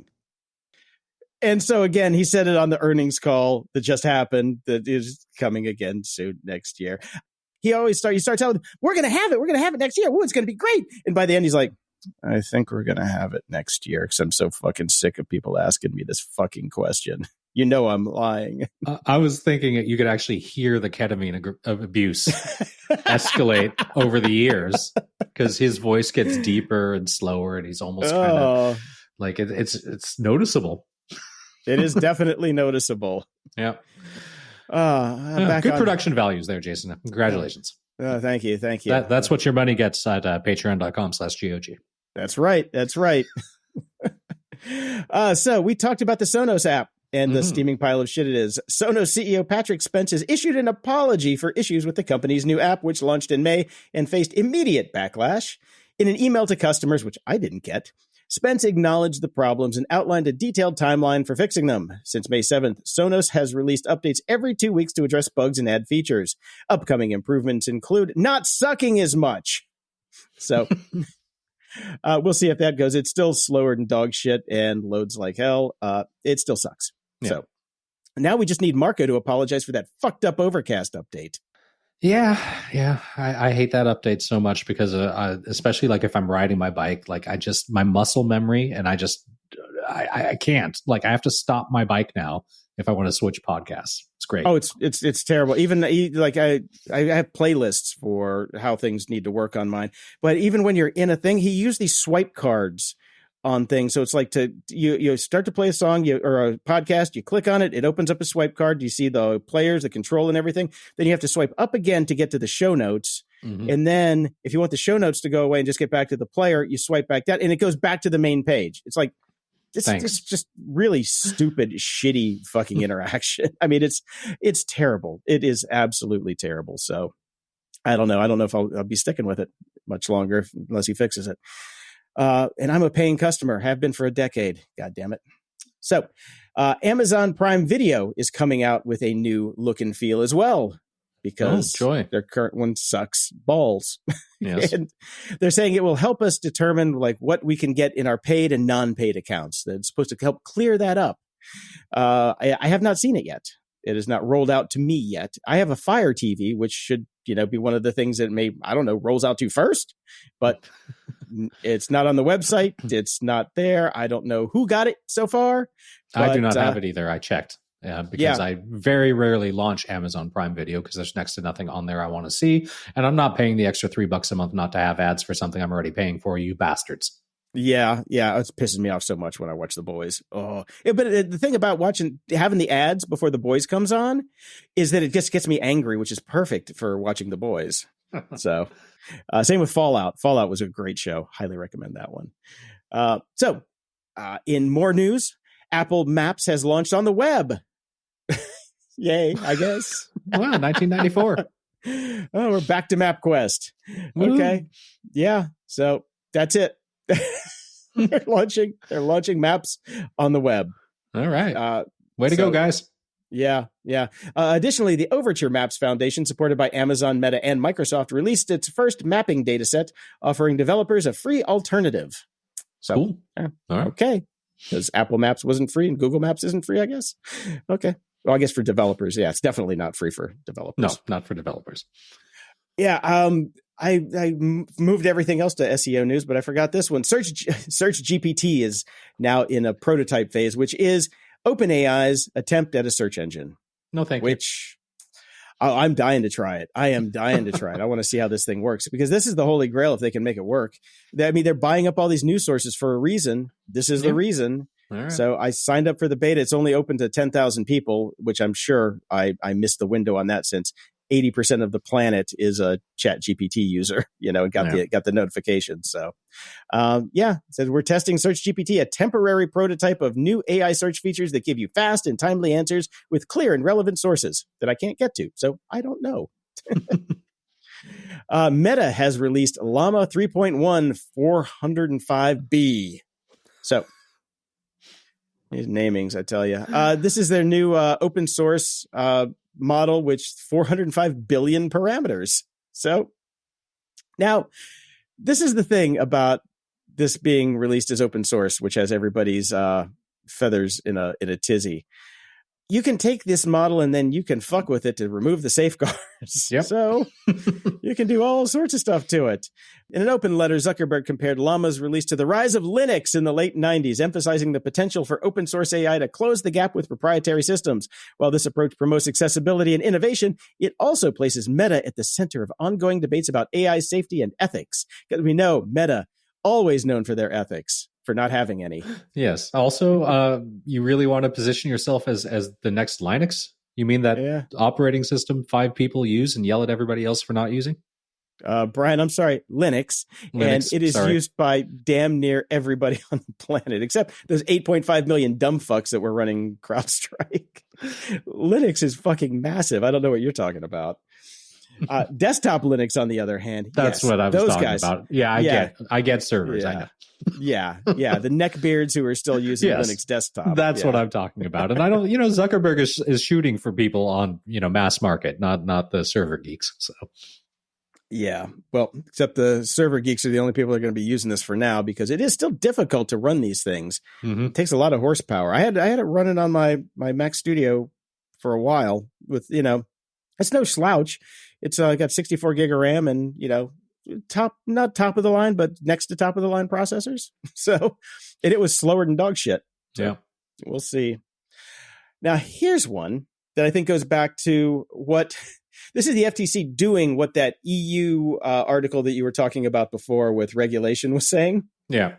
so again, he said it on the earnings call that just happened that is coming again soon next year. You start telling him, we're going to have it next year. Ooh, it's going to be great. And by the end, he's like, I think we're going to have it next year because I'm so fucking sick of people asking me this fucking question. You know I'm lying. I was thinking that you could actually hear the ketamine of abuse escalate over the years because his voice gets deeper and slower, and he's almost kind of like it's noticeable. It is definitely noticeable. Yeah. Back Good on- production values there, Jason. Congratulations. Thank you. That's what your money gets at patreon.com/GOG. That's right. So we talked about the Sonos app and the steaming pile of shit it is. Sonos CEO Patrick Spence has issued an apology for issues with the company's new app, which launched in May and faced immediate backlash. In an email to customers, which I didn't get, Spence acknowledged the problems and outlined a detailed timeline for fixing them. Since May 7th, Sonos has released updates every 2 weeks to address bugs and add features. Upcoming improvements include not sucking as much. So we'll see if that goes. It's still slower than dog shit and loads like hell. It still sucks. Yeah. So now we just need Marco to apologize for that fucked up Overcast update. Yeah. I hate that update so much because especially like if I'm riding my bike, like my muscle memory and I can't, like I have to stop my bike now if I want to switch podcasts. It's great. Oh, it's terrible. Even like I have playlists for how things need to work on mine, but even when you're in a thing, he used these swipe cards on things. So it's like you start to play a song or a podcast, you click on it, it opens up a swipe card. You see the players, the control and everything. Then you have to swipe up again to get to the show notes. Mm-hmm. And then if you want the show notes to go away and just get back to the player, you swipe back down and it goes back to the main page. It's like, it's just really stupid, shitty fucking interaction. I mean, it's terrible. It is absolutely terrible. So I don't know. I don't know if I'll be sticking with it much longer unless he fixes it. And I'm a paying customer, have been for a decade. God damn it. So Amazon Prime Video is coming out with a new look and feel as well, because their current one sucks balls. Yes. And they're saying it will help us determine like what we can get in our paid and non-paid accounts. That's supposed to help clear that up. I have not seen it yet. It is not rolled out to me yet. I have a Fire TV, which should, be one of the things that rolls out to first, but it's not on the website. It's not there. I don't know who got it so far. I do not have it either. I checked. Because I very rarely launch Amazon Prime Video because there's next to nothing on there I want to see. And I'm not paying the extra $3 a month not to have ads for something I'm already paying for, you bastards. Yeah. It pisses me off so much when I watch The Boys. Oh, yeah, but the thing about having the ads before The Boys comes on is that it just gets me angry, which is perfect for watching The Boys. So same with Fallout. Fallout was a great show. Highly recommend that one. So in more news, Apple Maps has launched on the web. Yay, I guess. Wow, 1994. Oh, we're back to MapQuest. Okay. Yeah. So that's it. They're launching maps on the web. All right. Way to go, guys. Yeah. Additionally, the Overture Maps Foundation, supported by Amazon, Meta, and Microsoft, released its first mapping dataset, offering developers a free alternative. So, cool. All right. Okay. Because Apple Maps wasn't free and Google Maps isn't free, I guess. Okay. Well, I guess for developers, yeah, it's definitely not free for developers. No, not for developers. Yeah. I moved everything else to SEO news, but I forgot this one. Search GPT is now in a prototype phase, which is OpenAI's attempt at a search engine. No, thank you. Which I'm dying to try it. I am dying to try it. I want to see how this thing works, because this is the holy grail if they can make it work. I mean, they're buying up all these news sources for a reason. This is the reason. Right. So I signed up for the beta. It's only open to 10,000 people, which I'm sure I missed the window on that, since 80% of the planet is a Chat GPT user, and got the notification. So, it says we're testing Search GPT, a temporary prototype of new AI search features that give you fast and timely answers with clear and relevant sources that I can't get to. So I don't know. Meta has released Llama 3.1 405B. So these namings, I tell you, this is their new open source model, which 405 billion parameters. So now this is the thing about this being released as open source, which has everybody's feathers in a tizzy. you can take this model and then you can fuck with it to remove the safeguards. Yep. So you can do all sorts of stuff to it. In an open letter, Zuckerberg compared Llama's release to the rise of Linux in the late 90s, emphasizing the potential for open source AI to close the gap with proprietary systems. While this approach promotes accessibility and innovation, it also places Meta at the center of ongoing debates about AI safety and ethics. Because we know Meta, always known for their ethics, for not having any. Yes. Also, you really want to position yourself as the next Linux? You mean that operating system 5 people use and yell at everybody else for not using? Brian, I'm sorry, Linux, and it is used by damn near everybody on the planet, except those 8.5 million dumb fucks that were running CrowdStrike. Linux is fucking massive. I don't know what you're talking about. Desktop Linux, on the other hand, that's what I was talking about. Yeah, I get servers. Yeah. I know. Yeah, the neckbeards who are still using Linux desktop. That's what I'm talking about. And I don't, Zuckerberg is shooting for people on, mass market, not the server geeks. So. Yeah, well, except the server geeks are the only people that are going to be using this for now, because it is still difficult to run these things. Mm-hmm. It takes a lot of horsepower. I had it running on my Mac Studio for a while with, it's no slouch. It's got 64 gig of RAM and, not top of the line, but next to top of the line processors. So, and it was slower than dog shit. So yeah. We'll see. Now, here's one that I think goes back to what this is the FTC doing what that EU article that you were talking about before with regulation was saying. Yeah.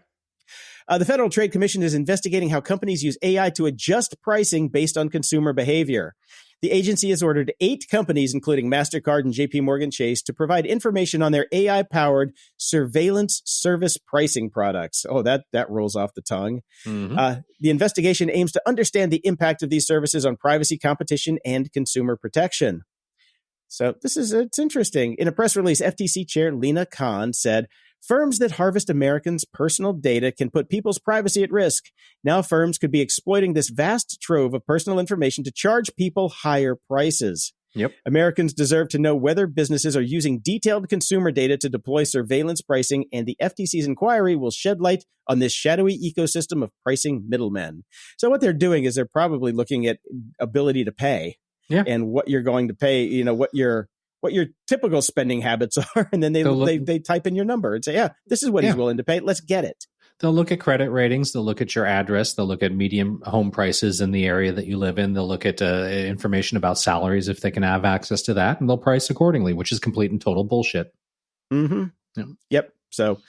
The Federal Trade Commission is investigating how companies use AI to adjust pricing based on consumer behavior. The agency has ordered 8 companies, including MasterCard and JP Morgan Chase, to provide information on their AI-powered surveillance service pricing products. Oh, that rolls off the tongue. Mm-hmm. The investigation aims to understand the impact of these services on privacy, competition, and consumer protection. So it's interesting. In a press release, FTC Chair Lina Khan said, firms that harvest Americans' personal data can put people's privacy at risk. Now firms could be exploiting this vast trove of personal information to charge people higher prices. Yep. Americans deserve to know whether businesses are using detailed consumer data to deploy surveillance pricing, and the FTC's inquiry will shed light on this shadowy ecosystem of pricing middlemen. So what they're doing is they're probably looking at ability to pay. Yeah. And what you're going to pay, what your typical spending habits are, and then they type in your number and say, this is what he's willing to pay. Let's get it. They'll look at credit ratings. They'll look at your address. They'll look at median home prices in the area that you live in. They'll look at information about salaries if they can have access to that, and they'll price accordingly, which is complete and total bullshit. Mm-hmm. Yeah. Yep. So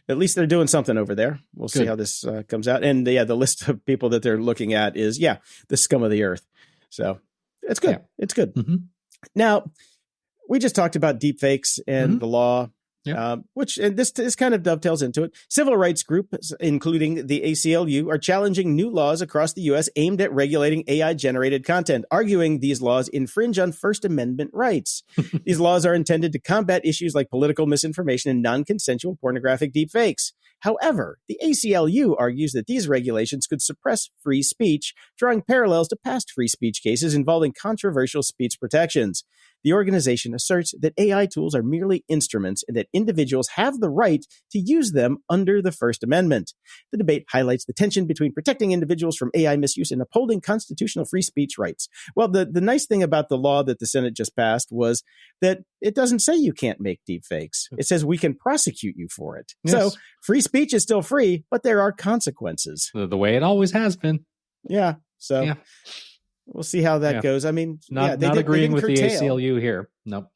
at least they're doing something over there. We'll see how this comes out. And the list of people that they're looking at is, the scum of the earth. So it's good. Yeah. It's good. Mm-hmm. Now, we just talked about deepfakes and the law, and this kind of dovetails into it. Civil rights groups, including the ACLU, are challenging new laws across the U.S. aimed at regulating AI-generated content, arguing these laws infringe on First Amendment rights. These laws are intended to combat issues like political misinformation and non-consensual pornographic deepfakes. However, the ACLU argues that these regulations could suppress free speech, drawing parallels to past free speech cases involving controversial speech protections. The organization asserts that AI tools are merely instruments and that individuals have the right to use them under the First Amendment. The debate highlights the tension between protecting individuals from AI misuse and upholding constitutional free speech rights. Well, the nice thing about the law that the Senate just passed was that it doesn't say you can't make deepfakes. It says we can prosecute you for it. Yes. So free speech is still free, but there are consequences. The way it always has been. Yeah. So... Yeah. We'll see how that goes. I mean, not agreeing with the ACLU here. Nope.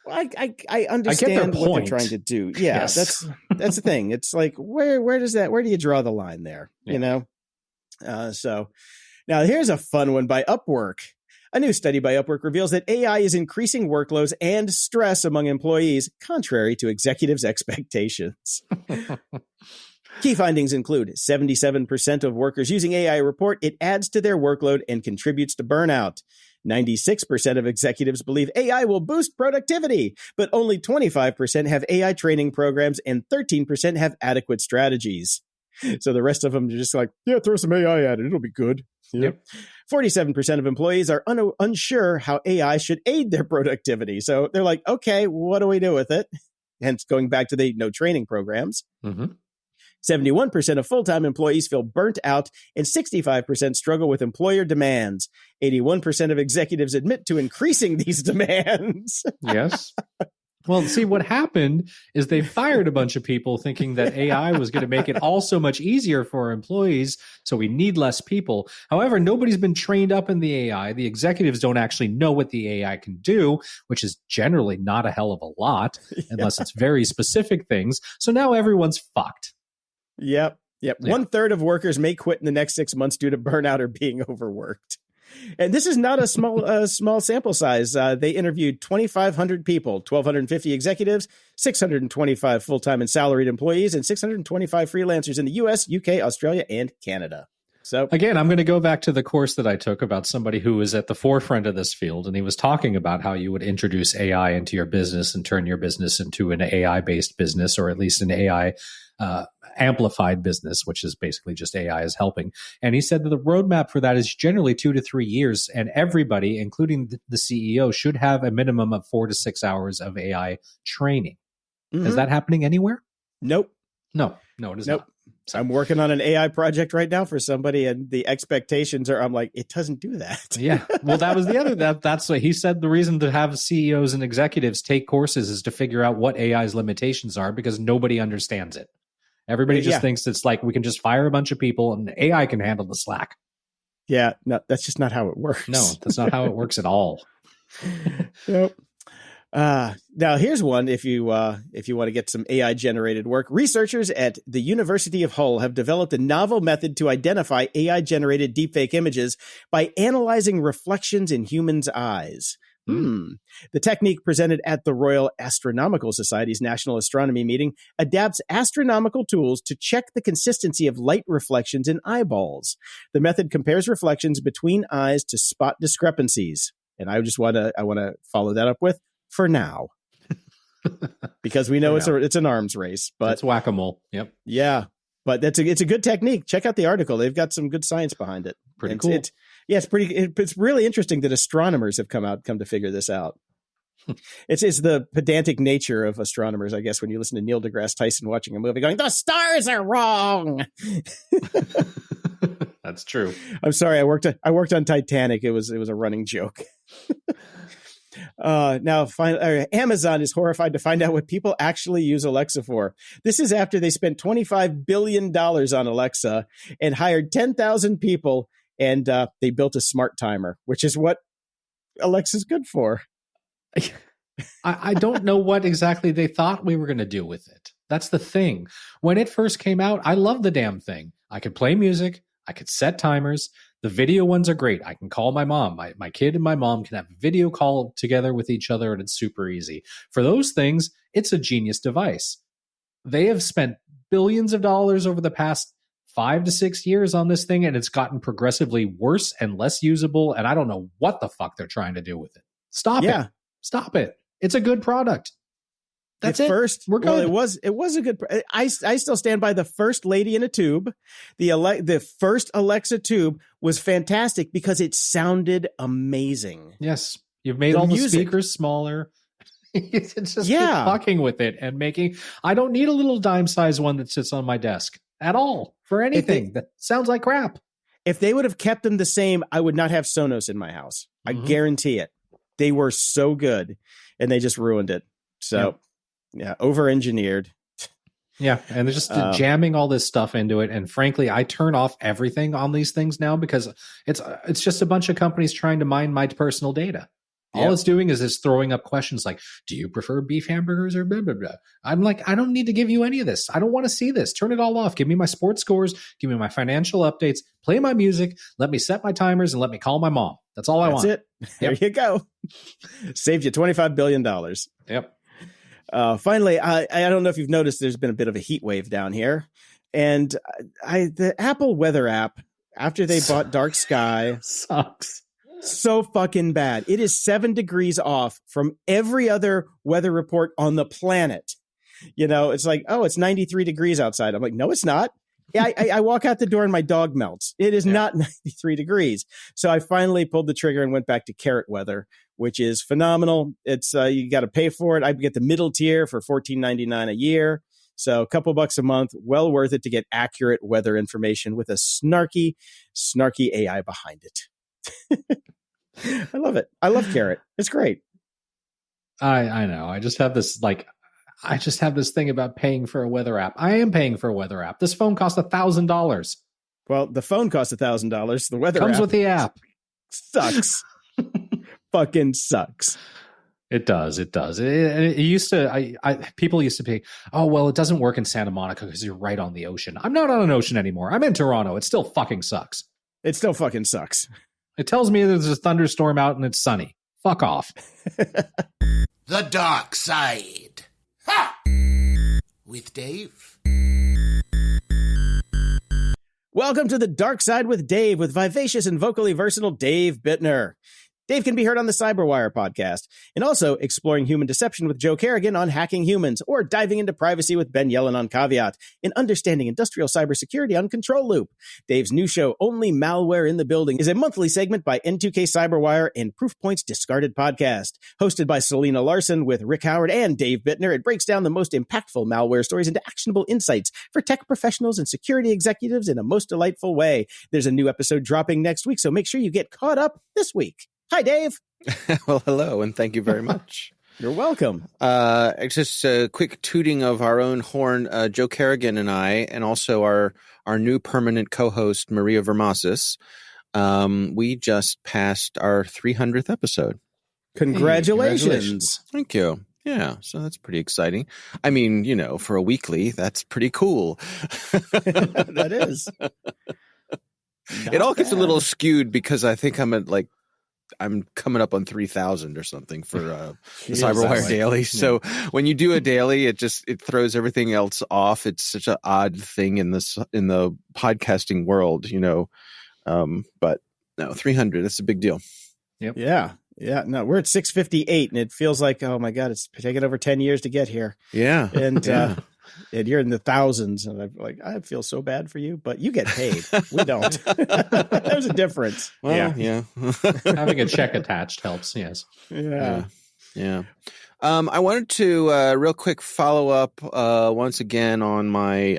Well, I understand what they're trying to do. Yeah, yes. That's the thing. It's like where do you draw the line there? Yeah. So now here's a fun one by Upwork. A new study by Upwork reveals that AI is increasing workloads and stress among employees, contrary to executives' expectations. Key findings include 77% of workers using AI report it adds to their workload and contributes to burnout. 96% of executives believe AI will boost productivity, but only 25% have AI training programs and 13% have adequate strategies. So the rest of them are just like, throw some AI at it. It'll be good. Yep. 47% of employees are unsure how AI should aid their productivity. So they're like, okay, what do we do with it? Hence going back to the no training programs. Mm-hmm. 71% of full-time employees feel burnt out, and 65% struggle with employer demands. 81% of executives admit to increasing these demands. Yes. Well, see, what happened is they fired a bunch of people thinking that AI was going to make it all so much easier for our employees, so we need less people. However, nobody's been trained up in the AI. The executives don't actually know what the AI can do, which is generally not a hell of a lot, unless it's very specific things. So now everyone's fucked. Yep. Yeah. 1/3 of workers may quit in the next 6 months due to burnout or being overworked. And this is not a small sample size. They interviewed 2,500 people, 1,250 executives, 625 full-time and salaried employees, and 625 freelancers in the U.S., UK, Australia, and Canada. So again, I'm going to go back to the course that I took about somebody who was at the forefront of this field, and he was talking about how you would introduce AI into your business and turn your business into an AI-based business, or at least an AI amplified business, which is basically just AI is helping. And he said that the roadmap for that is generally 2 to 3 years, and everybody, including the CEO, should have a minimum of 4 to 6 hours of AI training. Is that happening anywhere? Nope. No, it is not. So I'm working on an AI project right now for somebody, and the expectations are, I'm like, it doesn't do that. Yeah. Well, that was the other, that's what he said. The reason to have CEOs and executives take courses is to figure out what AI's limitations are, because nobody understands it. Everybody just thinks it's like we can just fire a bunch of people and AI can handle the slack. Yeah, no, that's just not how it works. No, that's not how it works at all. Nope. Now here's one. If you want to get some AI generated work, researchers at the University of Hull have developed a novel method to identify AI generated deepfake images by analyzing reflections in humans' eyes. The technique presented at the Royal Astronomical Society's National Astronomy meeting adapts astronomical tools to check the consistency of light reflections in eyeballs. The method compares reflections between eyes to spot discrepancies. And I want to follow that up with for now, because we know it's an arms race, but it's whack-a-mole. Yep. Yeah. But it's a good technique. Check out the article. They've got some good science behind it. Pretty cool. It's really interesting that astronomers have come to figure this out. It's the pedantic nature of astronomers, I guess, when you listen to Neil deGrasse Tyson watching a movie going, the stars are wrong. That's true. I'm sorry. I worked on Titanic. It was a running joke. Now, Amazon is horrified to find out what people actually use Alexa for. This is after they spent $25 billion on Alexa and hired 10,000 people, and they built a smart timer, which is what Alexa's good for. I don't know what exactly they thought we were going to do with it. That's the thing. When it first came out, I loved the damn thing. I could play music. I could set timers. The video ones are great. I can call my mom. My kid and my mom can have a video call together with each other, and it's super easy. For those things, it's a genius device. They have spent billions of dollars over the past 5 to 6 years on this thing, and it's gotten progressively worse and less usable, and I don't know what the fuck they're trying to do with it. Stop it. Stop it. It's a good product. That's it. We're good. Well, it was a good. I still stand by the first lady in a tube. The first Alexa tube was fantastic because it sounded amazing. Yes, you've made all the speakers smaller. It's just keep fucking with it and making. I don't need a little dime size one that sits on my desk at all for anything. That sounds like crap. If they would have kept them the same, I would not have Sonos in my house. I guarantee it. They were so good, and they just ruined it. So. Yeah, over-engineered. Yeah, and they're just jamming all this stuff into it. And frankly, I turn off everything on these things now because it's just a bunch of companies trying to mine my personal data. All it's doing is it's throwing up questions like, do you prefer beef hamburgers or blah, blah, blah? I'm like, I don't need to give you any of this. I don't want to see this. Turn it all off. Give me my sports scores. Give me my financial updates. Play my music. Let me set my timers and let me call my mom. That's all I want. That's it. There you go. Saved you $25 billion. Yep. Finally, I don't know if you've noticed, there's been a bit of a heat wave down here, and the Apple weather app, after they bought Dark Sky, sucks so fucking bad. It is 7 degrees off from every other weather report on the planet. You know, it's like, oh, it's 93 degrees outside. I'm like, no, it's not. I walk out the door and my dog melts. It is not 93 degrees. So I finally pulled the trigger and went back to Carrot Weather, which is phenomenal. It's you got to pay for it. I get the middle tier for $14.99 a year. So a couple bucks a month, well worth it to get accurate weather information with a snarky AI behind it. I love it. I love Carrot. It's great. I know. I just have this thing about paying for a weather app. I am paying for a weather app. This phone costs $1,000. Well, the phone costs $1,000. The weather comes app with the app. Sucks. Fucking sucks. It does. It used to. People used to be, oh well, it doesn't work in Santa Monica because you're right on the ocean. I'm not on an ocean anymore. I'm in Toronto. It still fucking sucks. It still fucking sucks. It tells me there's a thunderstorm out and it's sunny. Fuck off. The Dark Side. Ha! With Dave. Welcome to The Dark Side with Dave, with vivacious and vocally versatile Dave Bittner. Dave can be heard on the Cyberwire podcast, and also exploring human deception with Joe Kerrigan on Hacking Humans, or diving into privacy with Ben Yellen on Caveat, and understanding industrial cybersecurity on Control Loop. Dave's new show, Only Malware in the Building, is a monthly segment by N2K Cyberwire and Proofpoint's Discarded podcast. Hosted by Selena Larson with Rick Howard and Dave Bittner, it breaks down the most impactful malware stories into actionable insights for tech professionals and security executives in a most delightful way. There's a new episode dropping next week, so make sure you get caught up this week. Hi, Dave. Well, hello, and thank you very much. You're welcome. Just a quick tooting of our own horn. Joe Kerrigan and I, and also our new permanent co-host, Maria Vermasis, we just passed our 300th episode. Congratulations. Thank you. Yeah, so that's pretty exciting. I mean, for a weekly, that's pretty cool. That is. It all gets a little skewed because I think I'm coming up on 3,000 or something for the Cyberwire Daily. So when you do a daily, it throws everything else off. It's such an odd thing in the podcasting world, but no, 300, that's a big deal. Yep. Yeah. No, we're at 658 and it feels like, oh my God, it's taken over 10 years to get here. Yeah. And, and you're in the thousands, and I feel so bad for you, but you get paid. We don't. There's a difference. Well, yeah. Having a check attached helps. Yes. Yeah. I wanted to real quick follow up once again on my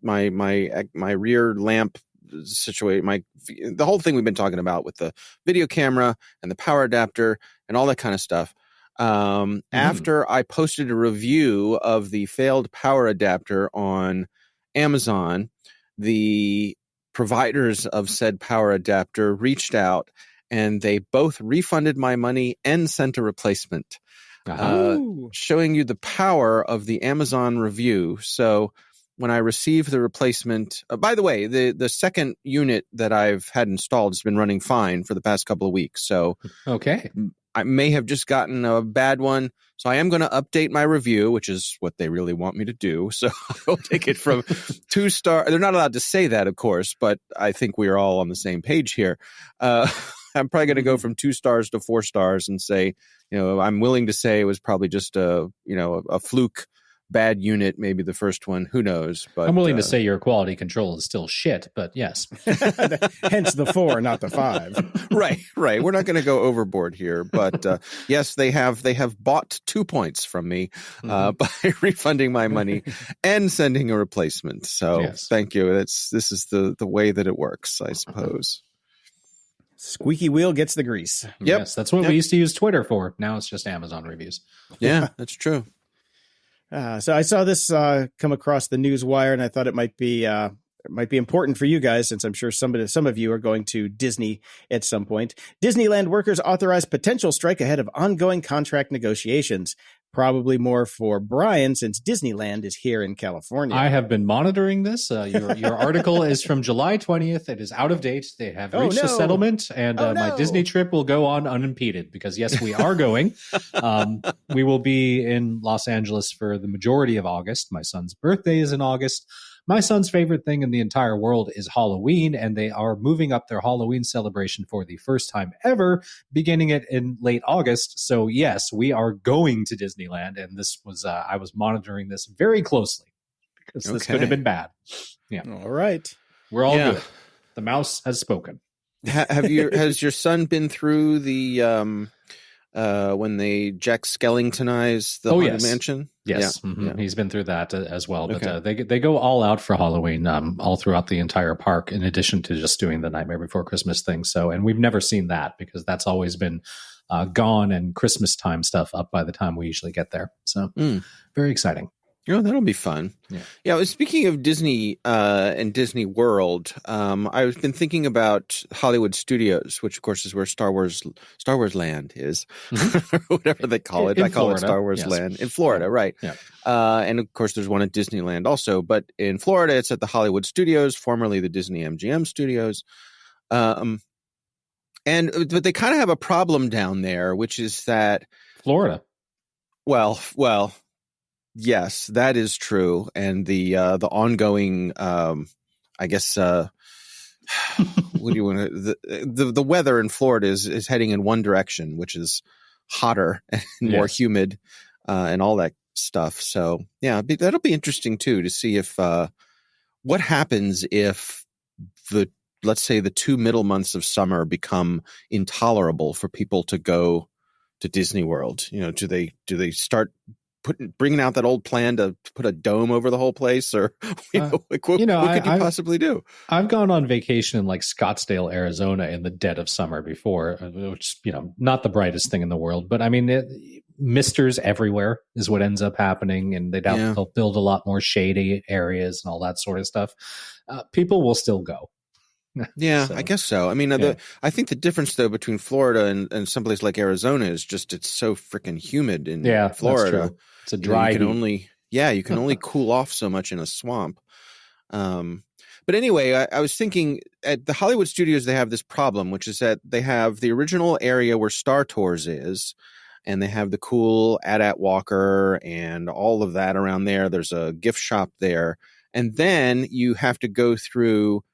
my rear lamp situation. The whole thing we've been talking about with the video camera and the power adapter and all that kind of stuff. After I posted a review of the failed power adapter on Amazon, the providers of said power adapter reached out and they both refunded my money and sent a replacement, showing you the power of the Amazon review. So when I received the replacement, by the way, the second unit that I've had installed has been running fine for the past couple of weeks. So okay. I may have just gotten a bad one. So I am going to update my review, which is what they really want me to do. So I'll take it from 2-star. They're not allowed to say that, of course, but I think we are all on the same page here. I'm probably going to go from 2 stars to 4 stars and say, I'm willing to say it was probably just a fluke bad unit, maybe the first one, who knows, but I'm willing to say your quality control is still shit, but yes. Hence the 4, not the 5. Right. We're not going to go overboard here, but yes, they have bought 2 points from me by refunding my money and sending a replacement. So yes. Thank you. This is the way that it works, I suppose. Squeaky wheel gets the grease. Yep. Yes, that's what we used to use Twitter for. Now it's just Amazon reviews. Yeah, that's true. So I saw this come across the news wire, and I thought it might be important for you guys, since I'm sure some of you are going to Disney at some point. Disneyland workers authorize potential strike ahead of ongoing contract negotiations. Probably more for Brian, since Disneyland is here in California. I have been monitoring this. Your article is from July 20th. It is out of date. They have reached a settlement, and my Disney trip will go on unimpeded because, yes, we are going. We will be in Los Angeles for the majority of August. My son's birthday is in August. My son's favorite thing in the entire world is Halloween, and they are moving up their Halloween celebration for the first time ever, beginning it in late August. So yes, we are going to Disneyland, and this was I was monitoring this very closely because this could have been bad. Yeah. All right. We're all good. The mouse has spoken. Has your son been through the when they Jack Skellingtonized the Haunted Mansion. Yes, Yeah. mm-hmm. He's been through that as well. But Okay. they go all out for Halloween, all throughout the entire park, in addition to just doing the Nightmare Before Christmas thing. So, and we've never seen that because that's always been gone and Christmas time stuff up by the time we usually get there. So, very exciting. Oh, that'll be fun. Yeah. Speaking of Disney and Disney World, I've been thinking about Hollywood Studios, which of course is where Star Wars Land is, whatever they call it. I call it Star Wars Land in Florida, right? Yeah. And of course, there's one at Disneyland also, but in Florida, it's at the Hollywood Studios, formerly the Disney MGM Studios. But they kind of have a problem down there, which is that Florida. Well. Yes, that is true, and the ongoing, I guess, what do you want to? The weather in Florida is heading in one direction, which is hotter and more humid, and all that stuff. So yeah, that'll be interesting too to see if what happens if let's say the 2 middle months of summer become intolerable for people to go to Disney World. Do they start bringing out that old plan to put a dome over the whole place, or what could you possibly do? I've gone on vacation in like Scottsdale, Arizona, in the dead of summer before, which not the brightest thing in the world, but I mean, misters everywhere is what ends up happening, and they'll build a lot more shady areas and all that sort of stuff. People will still go. Yeah, so, I guess so. I mean, I think the difference though between Florida and someplace like Arizona is just it's so freaking humid in Florida. It's a dry. You can only cool off so much in a swamp. But anyway, I was thinking at the Hollywood Studios they have this problem, which is that they have the original area where Star Tours is, and they have the cool AT-AT Walker and all of that around there. There's a gift shop there, and then you have to go through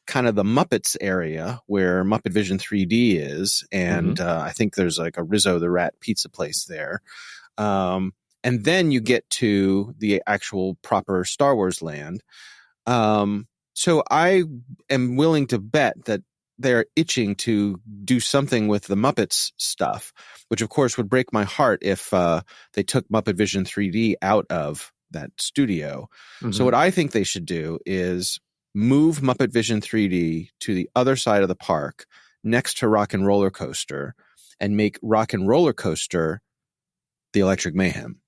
kind of the Muppets area where Muppet Vision 3D is. And I think there's like a Rizzo the Rat pizza place there. And then you get to the actual proper Star Wars land. So I am willing to bet that they're itching to do something with the Muppets stuff, which of course would break my heart if they took Muppet Vision 3D out of that studio. So what I think they should do is move Muppet Vision 3D to the other side of the park next to Rock and Roller Coaster and make Rock and Roller Coaster the Electric Mayhem.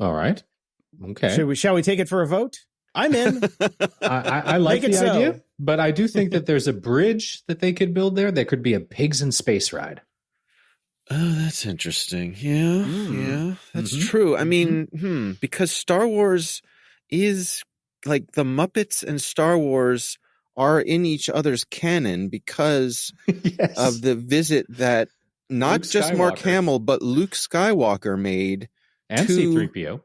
All right. Okay. Shall we take it for a vote? I'm in. I like the idea, but I do think that there's a bridge that they could build there. There could be a Pigs in Space ride. Oh, that's interesting. Yeah, that's true. I mean, because Star Wars is like the Muppets and Star Wars are in each other's canon because of the visit that not just Mark Hamill, but Luke Skywalker made. And C-3PO.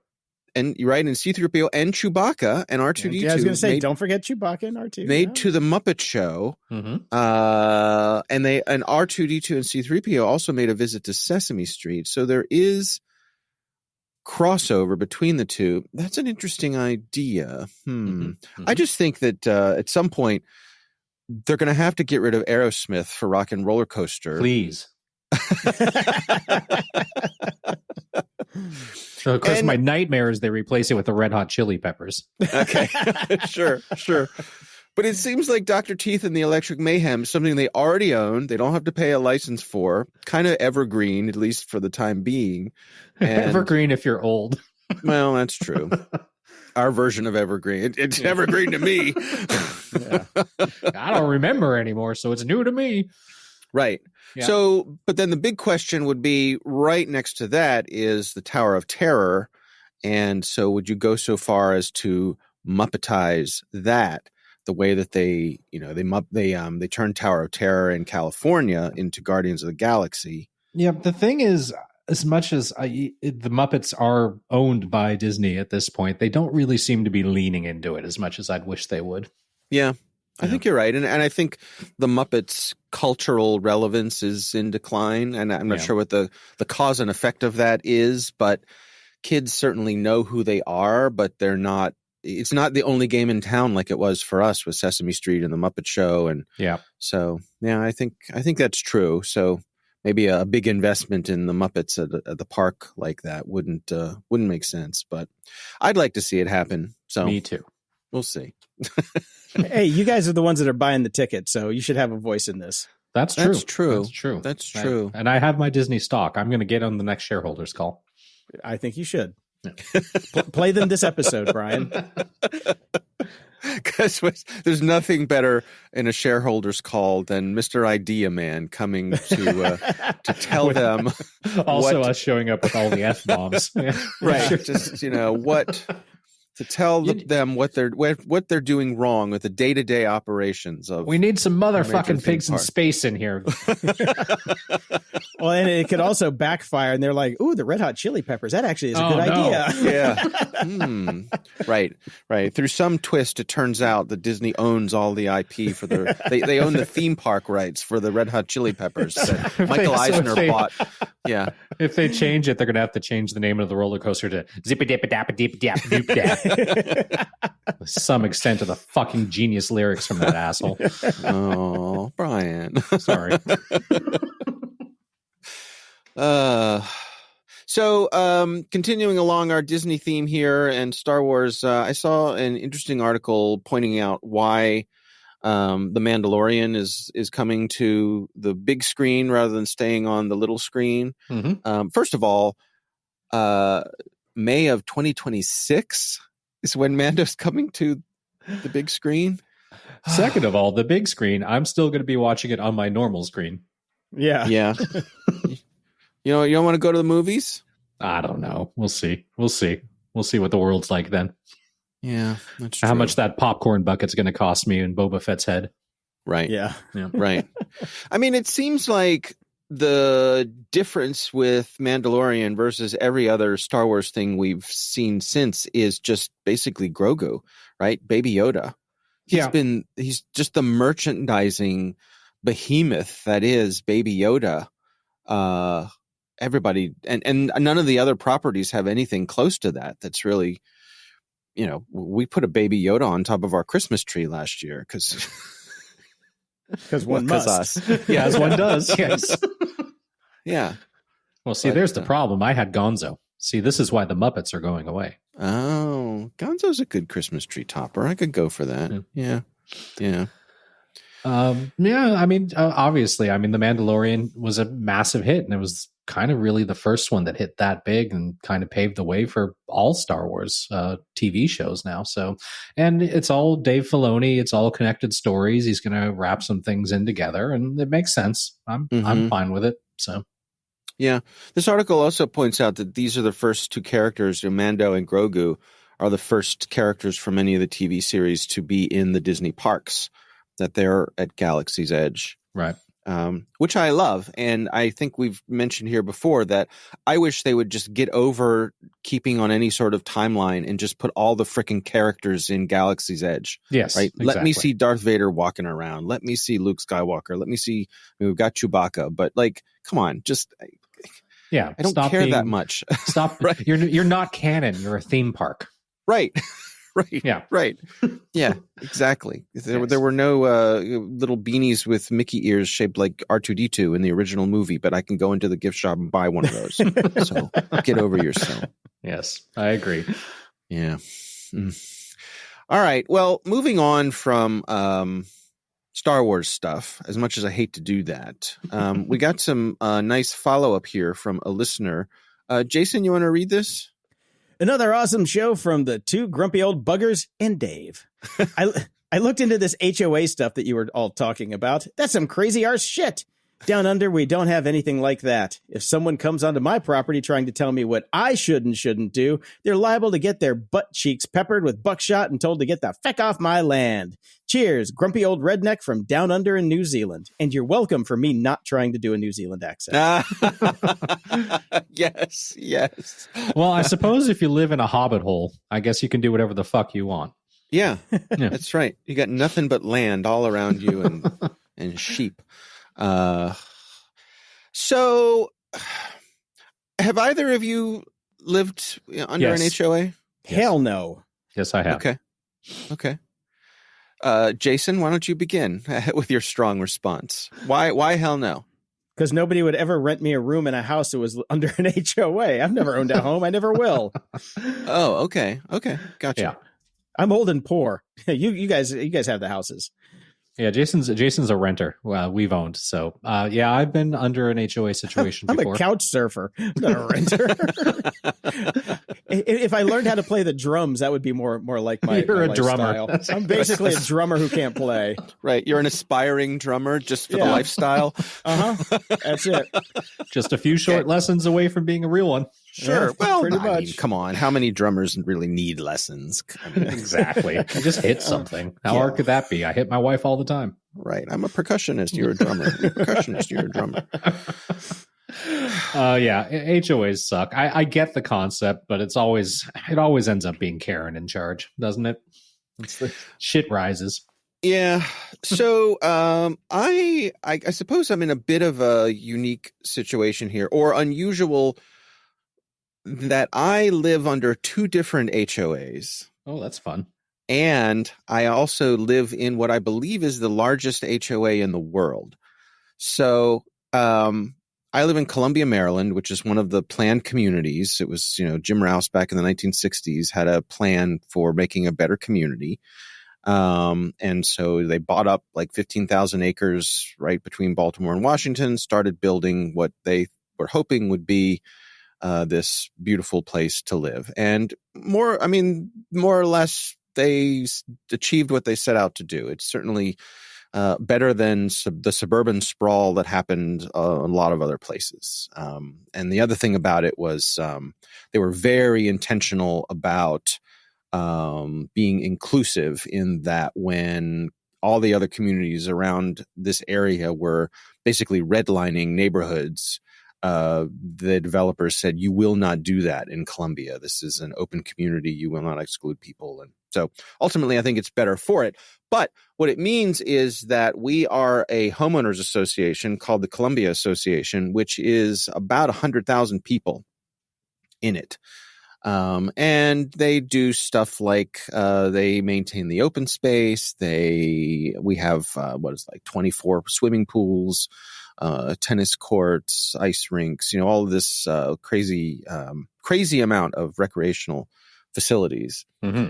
And C-3PO and Chewbacca and R2-D2. Yeah, I was going to say, don't forget Chewbacca and R2. Made to the Muppet Show. And R2-D2 and C-3PO also made a visit to Sesame Street. So there is crossover between the two. That's an interesting idea. I just think that at some point they're going to have to get rid of Aerosmith for Rock and Roller Coaster. Please. So, of course, my nightmare is they replace it with the Red Hot Chili Peppers. Okay, sure. But it seems like Dr. Teeth and the Electric Mayhem is something they already own. They don't have to pay a license for. Kind of evergreen, at least for the time being. And, evergreen if you're old. Well, that's true. Our version of evergreen. It's evergreen to me. I don't remember anymore, so it's new to me. Right. Yeah. So, but then the big question would be right next to that is the Tower of Terror. And so would you go so far as to Muppetize that the way that they turned Tower of Terror in California into Guardians of the Galaxy? Yeah. The thing is, as much as the Muppets are owned by Disney at this point, they don't really seem to be leaning into it as much as I'd wish they would. Yeah. I think you're right. And I think the Muppets' cultural relevance is in decline. And I'm not sure what the cause and effect of that is, but kids certainly know who they are, but they're not – it's not the only game in town like it was for us with Sesame Street and the Muppet Show. And so, I think that's true. So maybe a big investment in the Muppets at the park like that wouldn't make sense. But I'd like to see it happen. So Me too. we'll see. Hey, you guys are the ones that are buying the ticket, so you should have a voice in this. That's true. That's true. That's true. That's true. And I have my Disney stock. I'm going to get on the next shareholders call. I think you should. Play them this episode, Brian. Because there's nothing better in a shareholders call than Mr. Idea Man coming to tell them. Also, us showing up with all the F bombs. Right. Just, what to tell them what they're doing wrong with the day-to-day operations of. We need some motherfucking Major pigs theme in park. space in here. Well, and it could also backfire, and they're like, "Ooh, the Red Hot Chili Peppers. That actually is a good idea." Yeah. Right. Through some twist, it turns out that Disney owns all the IP for they own the theme park rights for the Red Hot Chili Peppers that Michael Eisner bought. Yeah. If they change it, they're going to have to change the name of the roller coaster to Zippy Dappa Dappa Deep Dap Doop Dap. Some extent to the fucking genius lyrics from that asshole. Oh, Brian. Sorry. So continuing along our Disney theme here and Star Wars, I saw an interesting article pointing out why The Mandalorian is coming to the big screen rather than staying on the little screen. Mm-hmm. First of all, May of 2026 is when Mando's coming to the big screen. Second of all, the big screen, I'm still going to be watching it on my normal screen. Yeah. You don't want to go to the movies? I don't know. We'll see. We'll see what the world's like then. Yeah, that's true. How much that popcorn bucket's going to cost me in Boba Fett's head. Right. Yeah. Right. I mean, it seems like the difference with Mandalorian versus every other Star Wars thing we've seen since is just basically Grogu, right? Baby Yoda. He's just the merchandising behemoth that is Baby Yoda. Everybody and none of the other properties have anything close to that. That's really, we put a Baby Yoda on top of our Christmas tree last year because one must. us. Yeah, as one does. Yes. Yeah. Well, see, there's the problem. I had Gonzo. See, this is why the Muppets are going away. Oh, Gonzo's a good Christmas tree topper. I could go for that. Yeah. I mean, obviously, The Mandalorian was a massive hit, and it was kind of really the first one that hit that big and kind of paved the way for all Star Wars TV shows now. So, and it's all Dave Filoni. It's all connected stories. He's going to wrap some things in together, and it makes sense. I'm fine with it. So, yeah. This article also points out that these are the first two characters, Mando and Grogu, are the first characters from any of the TV series to be in the Disney parks, that they're at Galaxy's Edge. Right. Which I love. And I think we've mentioned here before that I wish they would just get over keeping on any sort of timeline and just put all the freaking characters in Galaxy's Edge. Yes. Right. Exactly. Let me see Darth Vader walking around. Let me see Luke Skywalker. Let me see, we've got Chewbacca, but come on, just, I don't care that much. Stop. Right. You're not canon. You're a theme park. Right. Right. Yeah. Right. Yeah, exactly. There were no little beanies with Mickey ears shaped like R2-D2 in the original movie, but I can go into the gift shop and buy one of those. So get over yourself. Yes, I agree. Yeah. All right. Well, moving on from Star Wars stuff, as much as I hate to do that, we got some nice follow-up here from a listener. Jason, you want to read this? Another awesome show from the two grumpy old buggers and Dave. I looked into this HOA stuff that you were all talking about. That's some crazy arse shit. Down under, we don't have anything like that. If someone comes onto my property trying to tell me what I should and shouldn't do, they're liable to get their butt cheeks peppered with buckshot and told to get the feck off my land. Cheers, grumpy old redneck from down under in New Zealand. And you're welcome for me not trying to do a New Zealand accent. Yes. Well, I suppose if you live in a hobbit hole, I guess you can do whatever the fuck you want. Yeah, that's right. You got nothing but land all around you and sheep. So have either of you lived under an HOA? Hell no. Yes, I have. Okay. Jason, why don't you begin with your strong response? Why hell no? because nobody would ever rent me a room in a house that was under an HOA. I've never owned a home. I never will. Oh, okay. Gotcha. Yeah. I'm old and poor. You guys have the houses. Yeah, Jason's a renter. We've owned. So, yeah, I've been under an HOA situation I'm before. a couch surfer, I'm not a renter. If I learned how to play the drums, that would be more like my You're my a drummer. lifestyle. I'm basically a drummer who can't play. Right. You're an aspiring drummer just for the Yeah. lifestyle. That's it. Just a few short lessons away from being a real one. Sure. Yeah, Well, pretty I mean, much. come on. How many drummers really need lessons? I mean, Exactly. I just hit something. How hard could that be? I hit my wife all the time. right. I'm a percussionist. You're a drummer. You're a percussionist. You're a drummer. Yeah, HOAs suck. I get the concept, but it always ends up being Karen in charge, doesn't it? It's the shit rises. Yeah. So I suppose I'm in a bit of a unique situation here, or unusual, that I live under two different HOAs. Oh, that's fun. And I also live in what I believe is the largest HOA in the world. So I live in Columbia, Maryland, which is one of the planned communities. It was, Jim Rouse back in the 1960s had a plan for making a better community. And so they bought up like 15,000 acres right between Baltimore and Washington, started building what they were hoping would be this beautiful place to live. And more or less, they achieved what they set out to do. It's certainly better than the suburban sprawl that happened in a lot of other places. And the other thing about it was they were very intentional about being inclusive, in that when all the other communities around this area were basically redlining neighborhoods, the developers said, you will not do that in Columbia. This is an open community. You will not exclude people. And so ultimately, I think it's better for it. But what it means is that we are a homeowners association called the Columbia Association, which is about 100,000 people in it. And they do stuff like they maintain the open space. We have 24 swimming pools, tennis courts, ice rinks, all of this crazy amount of recreational facilities. Mm-hmm.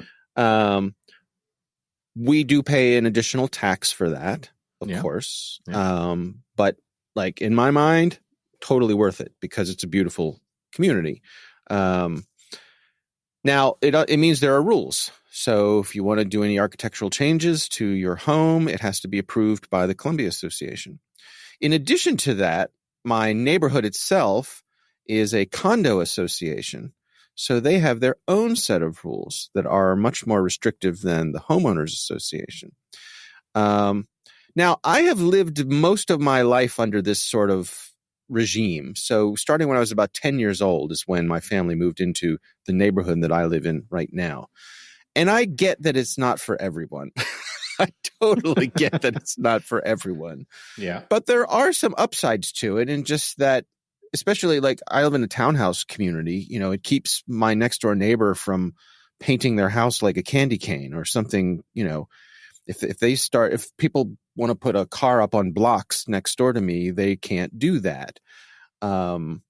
We do pay an additional tax for that, of course. Yeah. But like in my mind, totally worth it because it's a beautiful community. Now, it means there are rules. So if you want to do any architectural changes to your home, it has to be approved by the Columbia Association. In addition to that, my neighborhood itself is a condo association. So they have their own set of rules that are much more restrictive than the homeowners association. Now, I have lived most of my life under this sort of regime. So starting when I was about 10 years old is when my family moved into the neighborhood that I live in right now. And I get that it's not for everyone. I totally get that it's not for everyone. Yeah. But there are some upsides to it, and just that, especially like I live in a townhouse community, it keeps my next door neighbor from painting their house like a candy cane or something. If people want to put a car up on blocks next door to me, they can't do that. And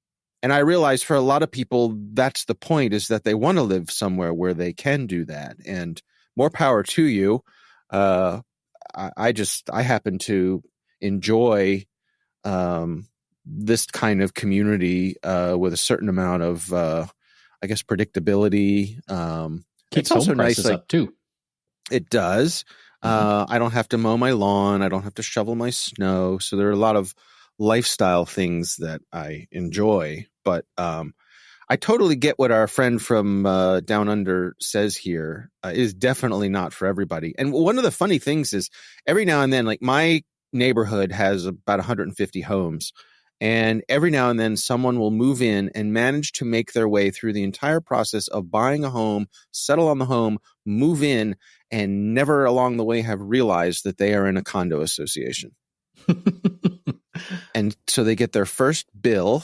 I realize for a lot of people, that's the point, is that they want to live somewhere where they can do that. And more power to you. I happen to enjoy this kind of community with a certain amount of, predictability. Keeps it's also home prices nice, up too. It does. I don't have to mow my lawn. I don't have to shovel my snow. So there are a lot of lifestyle things that I enjoy. But I totally get what our friend from Down Under says here. Is definitely not for everybody. And one of the funny things is every now and then, like my neighborhood has about 150 homes. And every now and then someone will move in and manage to make their way through the entire process of buying a home, settle on the home, move in, and never along the way have realized that they are in a condo association. And so they get their first bill.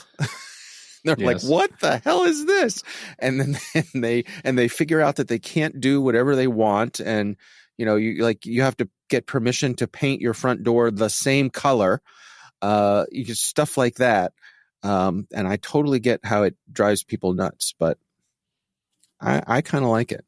They're like, what the hell is this? And then they figure out that they can't do whatever they want. And, you have to get permission to paint your front door the same color. You get stuff like that. And I totally get how it drives people nuts, but I kind of like it.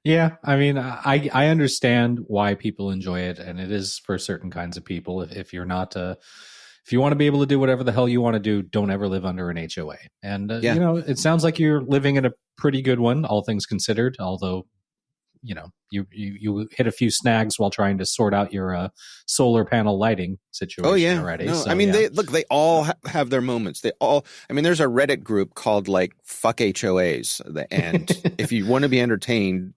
Yeah, I mean, I understand why people enjoy it, and it is for certain kinds of people. If you're not, if you want to be able to do whatever the hell you want to do, don't ever live under an HOA. And Yeah. you know, it sounds like you're living in a pretty good one, all things considered. Although, you know, you hit a few snags while trying to sort out your solar panel lighting situation already. No, So, I mean, yeah. they all have their moments. I mean, there's a Reddit group called like Fuck HOAs. And if you want to be entertained,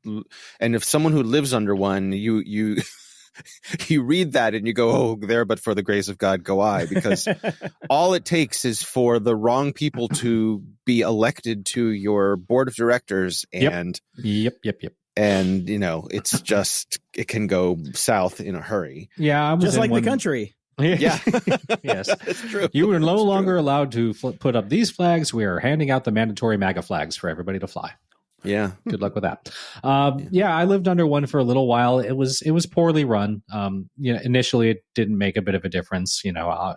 and if someone who lives under one, you read that and you go, oh, there, but for the grace of God, go I, because all it takes is for the wrong people to be elected to your board of directors. And Yep. and you know, it's just, it can go south in a hurry. Yeah, I was Just in like one- the country. Yeah. Yes. It's true. You are no It's longer true. allowed to put up these flags. We are handing out the mandatory MAGA flags for everybody to fly. Yeah. Good luck with that. Yeah, I lived under one for a little while. It was poorly run. You know, initially it didn't make a bit of a difference. You know,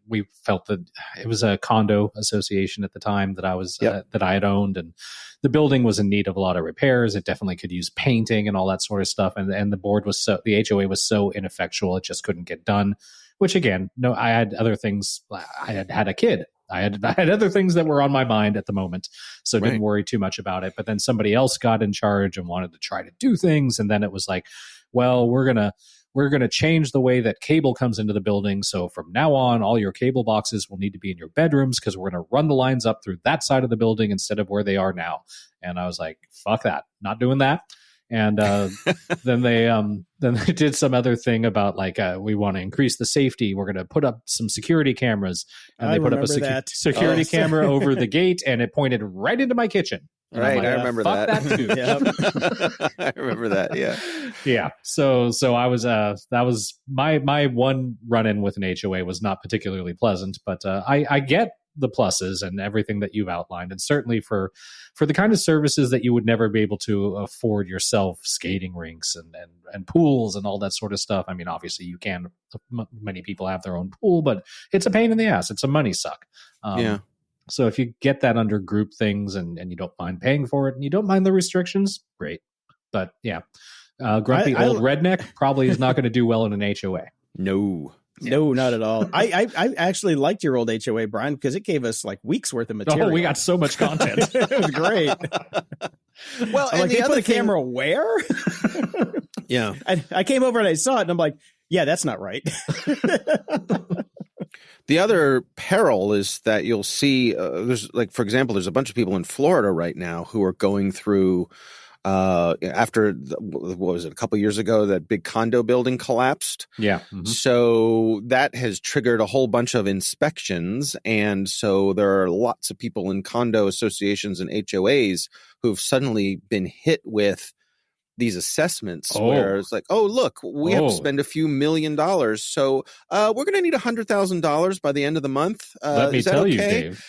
we felt that it was a condo association at the time that I was that I had owned, and the building was in need of a lot of repairs. It definitely could use painting and all that sort of stuff. And the board was the HOA was so ineffectual, it just couldn't get done. Which again, no, I had other things. I had a kid. I had other things that were on my mind at the moment, so didn't worry too much about it. But then somebody else got in charge and wanted to try to do things, and then it was like, well, we're gonna change the way that cable comes into the building. So from now on, all your cable boxes will need to be in your bedrooms because we're gonna run the lines up through that side of the building instead of where they are now. And I was like, fuck that, not doing that. And then they did some other thing about like we want to increase the safety. We're going to put up some security cameras, and they put up a security camera over the gate, and it pointed right into my kitchen. And Right, like, I remember fuck that. I remember that. Yeah, yeah. So I was that was my one run-in with an HOA was not particularly pleasant, but I get the pluses and everything that you've outlined, and certainly for the kind of services that you would never be able to afford yourself, skating rinks and pools and all that sort of stuff. I mean, obviously you can, many people have their own pool, but it's a pain in the ass. It's a money suck. So if you get that under group things and you don't mind paying for it and you don't mind the restrictions, great. But yeah, grumpy old redneck probably is not going to do well in an HOA. No, not at all. I actually liked your old HOA, Brian, because it gave us like weeks worth of material. Oh, we got so much content. It was great. Well, I'm and like, the they other put a camera where? Yeah. I came over and I saw it, and I'm like, yeah, that's not right. The other peril is that you'll see, there's like, for example, there's a bunch of people in Florida right now who are going through, after, what was it, a couple years ago, that big condo building collapsed. Yeah. Mm-hmm. So that has triggered a whole bunch of inspections. And so there are lots of people in condo associations and HOAs who've suddenly been hit with these assessments where it's like, oh, look, we have to spend a few $1 million. So we're going to need $100,000 by the end of the month. Let me tell you, Dave,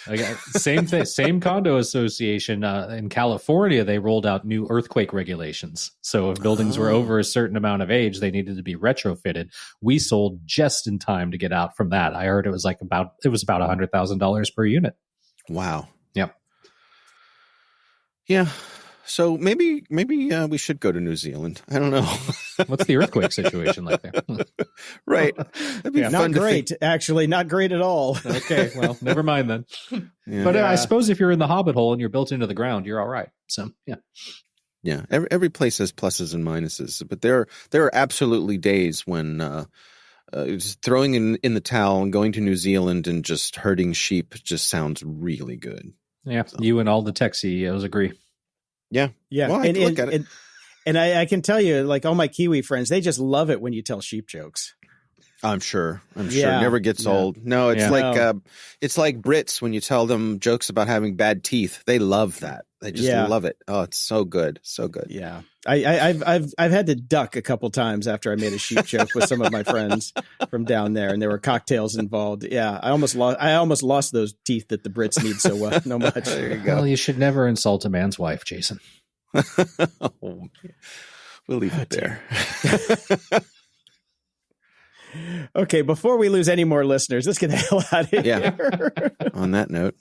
same thing, same condo association in California, they rolled out new earthquake regulations. So if buildings were over a certain amount of age, they needed to be retrofitted. We sold just in time to get out from that. I heard it was about $100,000 per unit. Wow. Yep. Yeah. So maybe we should go to New Zealand. I don't know. What's the earthquake situation like there? Right. That'd be fun. Not great, actually. Not great at all. Okay, well, never mind then. Yeah. But I suppose if you're in the Hobbit hole and you're built into the ground, you're all right. So, yeah. Yeah. Every place has pluses and minuses, but there are absolutely days when just throwing in the towel and going to New Zealand and just herding sheep just sounds really good. Yeah, so. You and all the tech CEOs agree. Yeah. Yeah. Well, I look at it. And I can tell you, like all my Kiwi friends, they just love it when you tell sheep jokes. I'm sure. Yeah. It never gets old. No, it's it's like Brits when you tell them jokes about having bad teeth. They love that. They just love it. Oh, it's so good. So good. Yeah. I've had to duck a couple times after I made a sheep joke with some of my friends from down there, and there were cocktails involved. Yeah. I almost lost those teeth that the Brits need so much. There you go. Well, you should never insult a man's wife, Jason. We'll leave it there. Okay, before we lose any more listeners, let's get the hell out of here. On that note.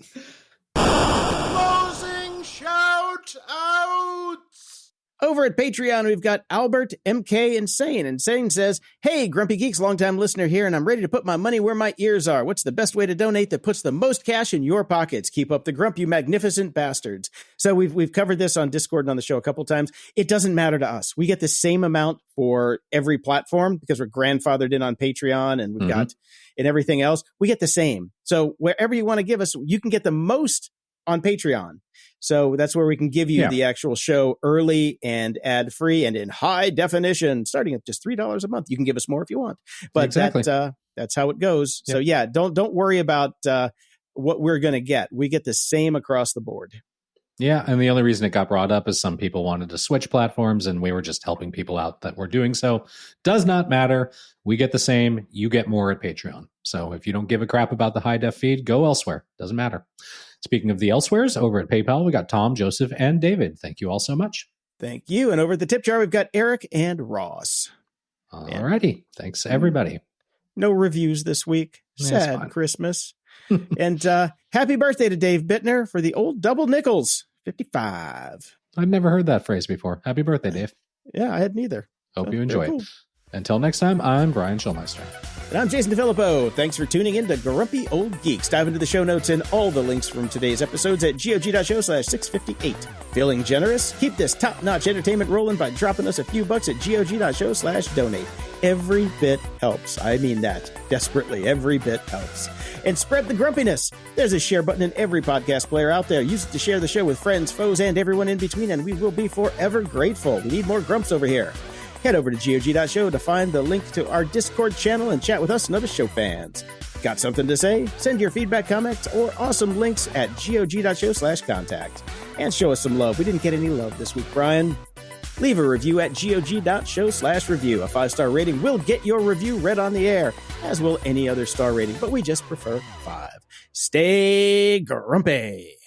Closing shout outs. Over at Patreon, we've got Albert MK Insane. Insane says, "Hey, Grumpy Geeks, longtime listener here, and I'm ready to put my money where my ears are. What's the best way to donate that puts the most cash in your pockets? Keep up the grump, you magnificent bastards." So we've covered this on Discord and on the show a couple times. It doesn't matter to us. We get the same amount for every platform because we're grandfathered in on Patreon and we've got and everything else. We get the same. So wherever you want to give us, you can get the most on Patreon. So that's where we can give you the actual show early and ad-free and in high definition, starting at just $3 a month. You can give us more if you want, but that's how it goes. Yep. So yeah, don't worry about what we're going to get. We get the same across the board. Yeah, and the only reason it got brought up is some people wanted to switch platforms, and we were just helping people out that were doing so. Does not matter. We get the same. You get more at Patreon. So if you don't give a crap about the high def feed, go elsewhere. Doesn't matter. Speaking of the elsewheres, over at PayPal, we got Tom, Joseph, and David. Thank you all so much. Thank you. And over at the tip jar, we've got Eric and Ross. All righty. Thanks, everybody. No reviews this week. Sad Christmas. And happy birthday to Dave Bittner for the old double nickels, 55. I've never heard that phrase before. Happy birthday, Dave. Yeah, I hadn't either. Hope you enjoy it. Until next time, I'm Brian Schulmeister. And I'm Jason DeFilippo. Thanks for tuning in to Grumpy Old Geeks. Dive into the show notes and all the links from today's episodes at gog.show/658. Feeling generous? Keep this top-notch entertainment rolling by dropping us a few bucks at gog.show/donate. Every bit helps. I mean that. Desperately. Every bit helps. And spread the grumpiness. There's a share button in every podcast player out there. Use it to share the show with friends, foes, and everyone in between, and we will be forever grateful. We need more grumps over here. Head over to gog.show to find the link to our Discord channel and chat with us and other show fans. Got something to say? Send your feedback, comments, or awesome links at gog.show/contact. And show us some love. We didn't get any love this week, Brian. Leave a review at gog.show/review. A 5-star rating will get your review read on the air, as will any other star rating, but we just prefer 5. Stay grumpy.